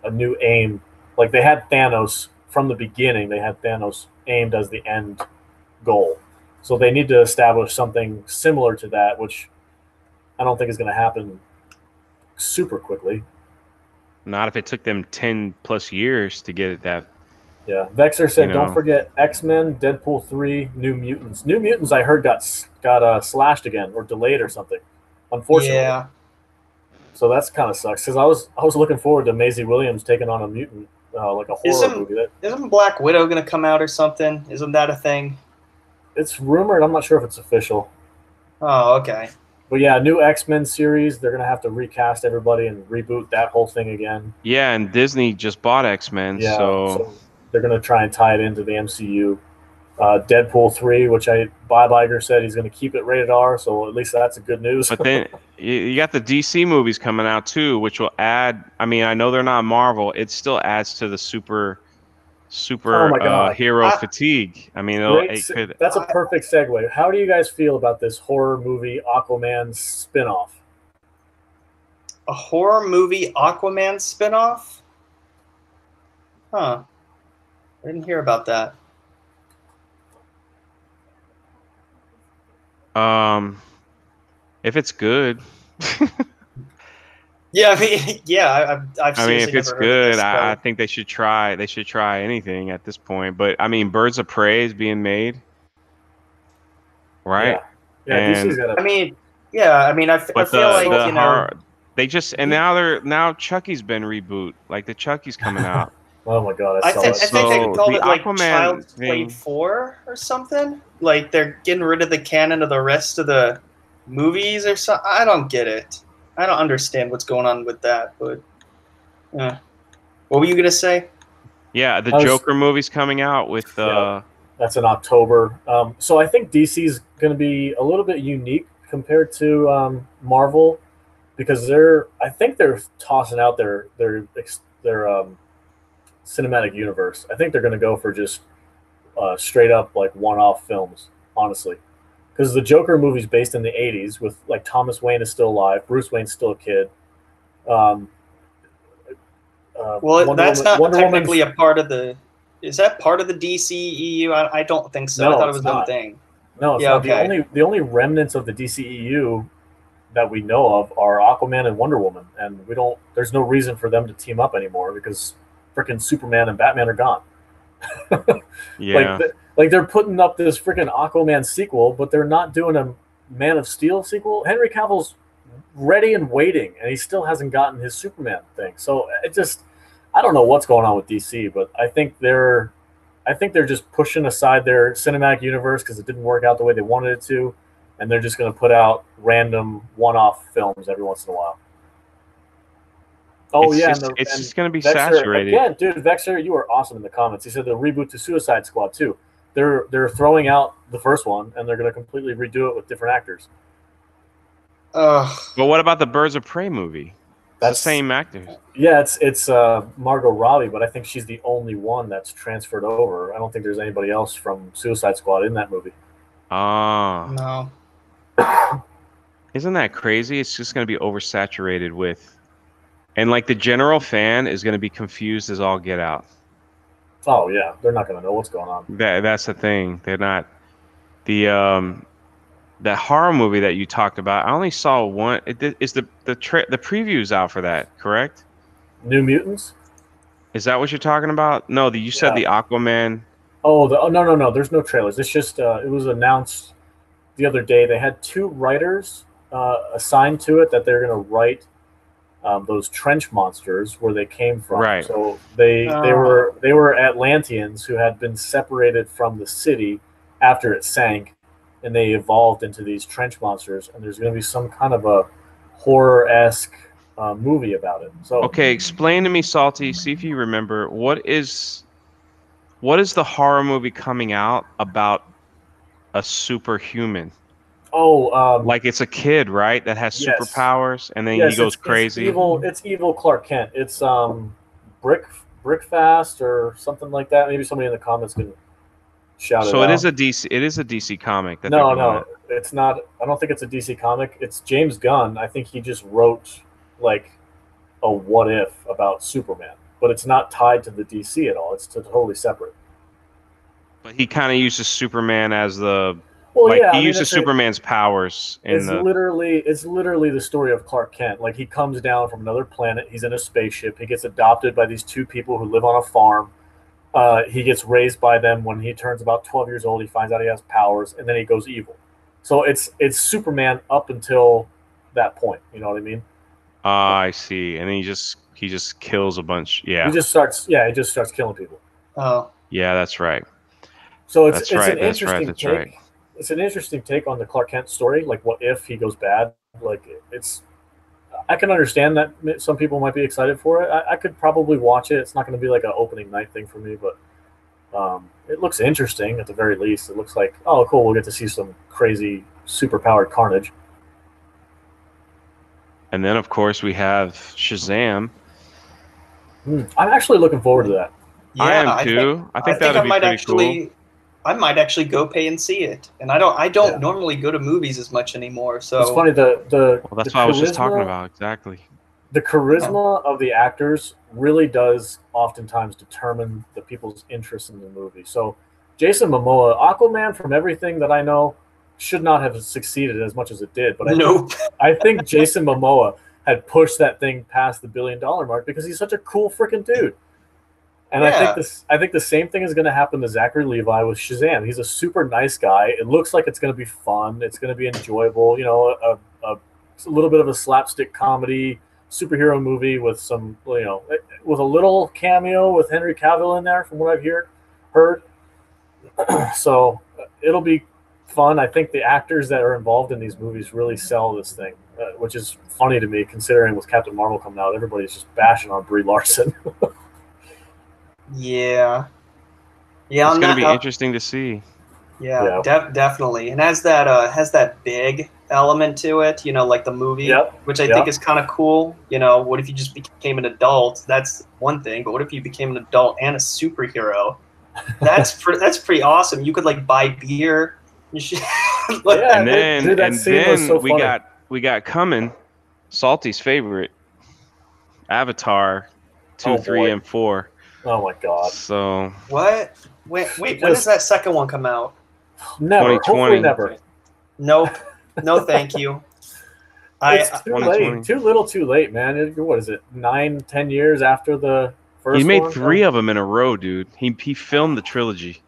aim. Like they had Thanos from the beginning. They had Thanos aimed as the end goal. So they need to establish something similar to that, which I don't think is going to happen super quickly. Not if it took them 10 plus years to get it that. Yeah, Vexer said, don't forget X-Men, Deadpool 3, New Mutants. New Mutants, I heard got slashed again or delayed or something. Unfortunately. Yeah. So that's kind of sucks because I was looking forward to Maisie Williams taking on a mutant, like a horror movie. Isn't Black Widow going to come out or something? Isn't that a thing? It's rumored. I'm not sure if it's official. Oh, okay. But yeah, new X-Men series. They're going to have to recast everybody and reboot that whole thing again. Yeah, and Disney just bought X-Men, yeah, so they're going to try and tie it into the MCU. Deadpool 3, which Bob Iger said he's going to keep it rated R, so at least that's a good news. But then you got the DC movies coming out too, which will add. I mean, I know they're not Marvel. It still adds to the super hero fatigue. I mean, that's a perfect segue. How do you guys feel about this horror movie Aquaman spinoff? A horror movie Aquaman spinoff? Huh. I didn't hear about that. If it's good. Yeah, I mean, yeah, I've I mean, if it's good, this, I think they should try. They should try anything at this point. But I mean, Birds of Prey is being made, right? Yeah, DC's got. I mean, I feel like they just now Chucky's been reboot. Like the Chucky's coming out. Oh my god! I think they called it like Child's Play 4 or something. Like they're getting rid of the canon of the rest of the movies or something. I don't get it. I don't understand what's going on with that. But what were you gonna say? Yeah, the Joker movie's coming out with. That's in October. So I think DC's going to be a little bit unique compared to Marvel because I think they're tossing out their cinematic universe. I think they're going to go for just straight up like one-off films, honestly. Because the Joker movie's based in the 80s with like Thomas Wayne is still alive, Bruce Wayne's still a kid. Well, that's not technically a part of the. Is that part of the DCEU? I don't think so. No, I thought it was one thing. No, it's not. Okay. The only remnants of the DCEU that we know of are Aquaman and Wonder Woman, and there's no reason for them to team up anymore because freaking Superman and Batman are gone. Yeah. Like they're putting up this freaking Aquaman sequel, but they're not doing a Man of Steel sequel. Henry Cavill's ready and waiting, and he still hasn't gotten his Superman thing. So I don't know what's going on with DC, but I think they're just pushing aside their cinematic universe because it didn't work out the way they wanted it to, and they're just going to put out random one-off films every once in a while. Oh, it's just going to be saturated. Again, dude, Vexer, you were awesome in the comments. He said the reboot to Suicide Squad too. they're throwing out the first one and they're going to completely redo it with different actors. Ugh. But what about the Birds of Prey movie? It's the That's same actors. Yeah, it's Margot Robbie, but I think she's the only one that's transferred over. I don't think there's anybody else from Suicide Squad in that movie. Ah, No. isn't that crazy? It's just going to be oversaturated with, and like the general fan is going to be confused as all get out. Oh yeah, they're not going to know what's going on. That's the thing. They're not that horror movie that you talked about. I only saw one. Is the previews out for that? Correct? New Mutants? Is that what you're talking about? No, you said the Aquaman. Oh, no. There's no trailers. It's just it was announced the other day. They had 2 writers assigned to it that they're going to write those trench monsters where they came from. Right. So they were Atlanteans who had been separated from the city after it sank, and they evolved into these trench monsters. And there's going to be some kind of a horror-esque movie about it. So Okay, explain to me, Salty. See if you remember what is the horror movie coming out about a superhuman? Oh, like it's a kid, right? That has yes. superpowers, and then he goes crazy. It's evil Clark Kent. It's Brickfast or something like that. Maybe somebody in the comments can shout it out. So it is a DC. It is a DC comic. No, it's not. I don't think it's a DC comic. It's James Gunn. I think he just wrote like a what if about Superman, but it's not tied to the DC at all. It's totally separate. But he kind of uses Superman as the. Well, like, yeah, he uses Superman's powers. It's literally the story of Clark Kent. Like, he comes down from another planet. He's in a spaceship. He gets adopted by these 2 people who live on a farm. He gets raised by them. When he turns about 12 years old, he finds out he has powers, and then he goes evil. So it's Superman up until that point. You know what I mean? I see. And then he just kills a bunch. Yeah. He just starts killing people. Oh. Yeah, that's right. So it's an interesting take. Right. It's an interesting take on the Clark Kent story. Like, what if he goes bad? Like, I can understand that some people might be excited for it. I could probably watch it. It's not going to be like an opening night thing for me, but it looks interesting at the very least. It looks like, oh, cool, we'll get to see some crazy super-powered carnage. And then, of course, we have Shazam. I'm actually looking forward to that. Yeah, I am too. I think that'd be pretty cool. I might actually go pay and see it, and I don't normally go to movies as much anymore. So it's funny that's what I was just talking about. Exactly. The charisma of the actors really does oftentimes determine the people's interest in the movie. So Jason Momoa, Aquaman, from everything that I know, should not have succeeded as much as it did. But I think Jason Momoa had pushed that thing past the $1 billion mark because he's such a cool freaking dude. And I think the same thing is going to happen to Zachary Levi with Shazam. He's a super nice guy. It looks like it's going to be fun. It's going to be enjoyable. You know, a little bit of a slapstick comedy superhero movie with some, with a little cameo with Henry Cavill in there, from what I've heard. So it'll be fun. I think the actors that are involved in these movies really sell this thing, which is funny to me considering with Captain Marvel coming out, everybody's just bashing on Brie Larson. Yeah. It's going to be interesting to see. Yeah. Definitely. And has that big element to it, like the movie, which I think is kind of cool. What if you just became an adult? That's one thing. But what if you became an adult and a superhero? That's pretty awesome. You could like buy beer. And then we got coming, Salty's favorite, Avatar 2, 3, and 4. Oh my God! So what? Wait, when does that second one come out? Never. Hopefully never. Nope. No, thank you. It's too late. Too little, too late, man. What is it? 9-10 years after the first. He made 3 of them in a row, dude. He filmed the trilogy.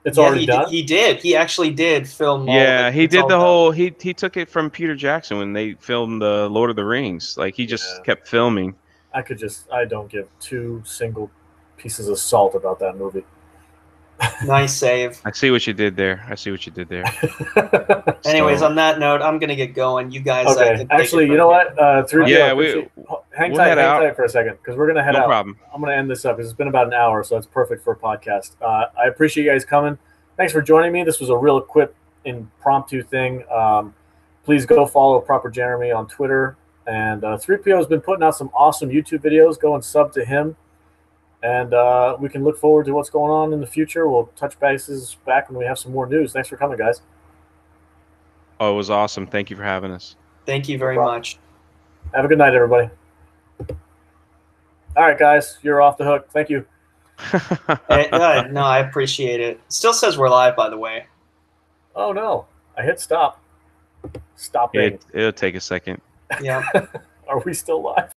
It's already done. He did. He actually did film. Yeah, he did the whole. He took it from Peter Jackson when they filmed the Lord of the Rings. Like, he just kept filming. I don't give 2 single pieces of salt about that movie. Nice save. I see what you did there. Anyways, on that note, I'm gonna get going. You guys. Okay. Actually, you know what? Hang tight for a second, because we're gonna head out. No problem. I'm gonna end this up because it's been about an hour, so it's perfect for a podcast. I appreciate you guys coming. thanks for joining me. This was a real quick impromptu thing. Please go follow Proper Jeremy on Twitter. And 3PO has been putting out some awesome YouTube videos. Go and sub to him. And we can look forward to what's going on in the future. We'll touch bases back when we have some more news. Thanks for coming, guys. Oh, it was awesome. Thank you for having us. Thank you very much. Have a good night, everybody. All right, guys, you're off the hook. Thank you. No, I appreciate it. Still says we're live, by the way. Oh, no. I hit stop. Stopping. It'll take a second. Yeah. Are we still live?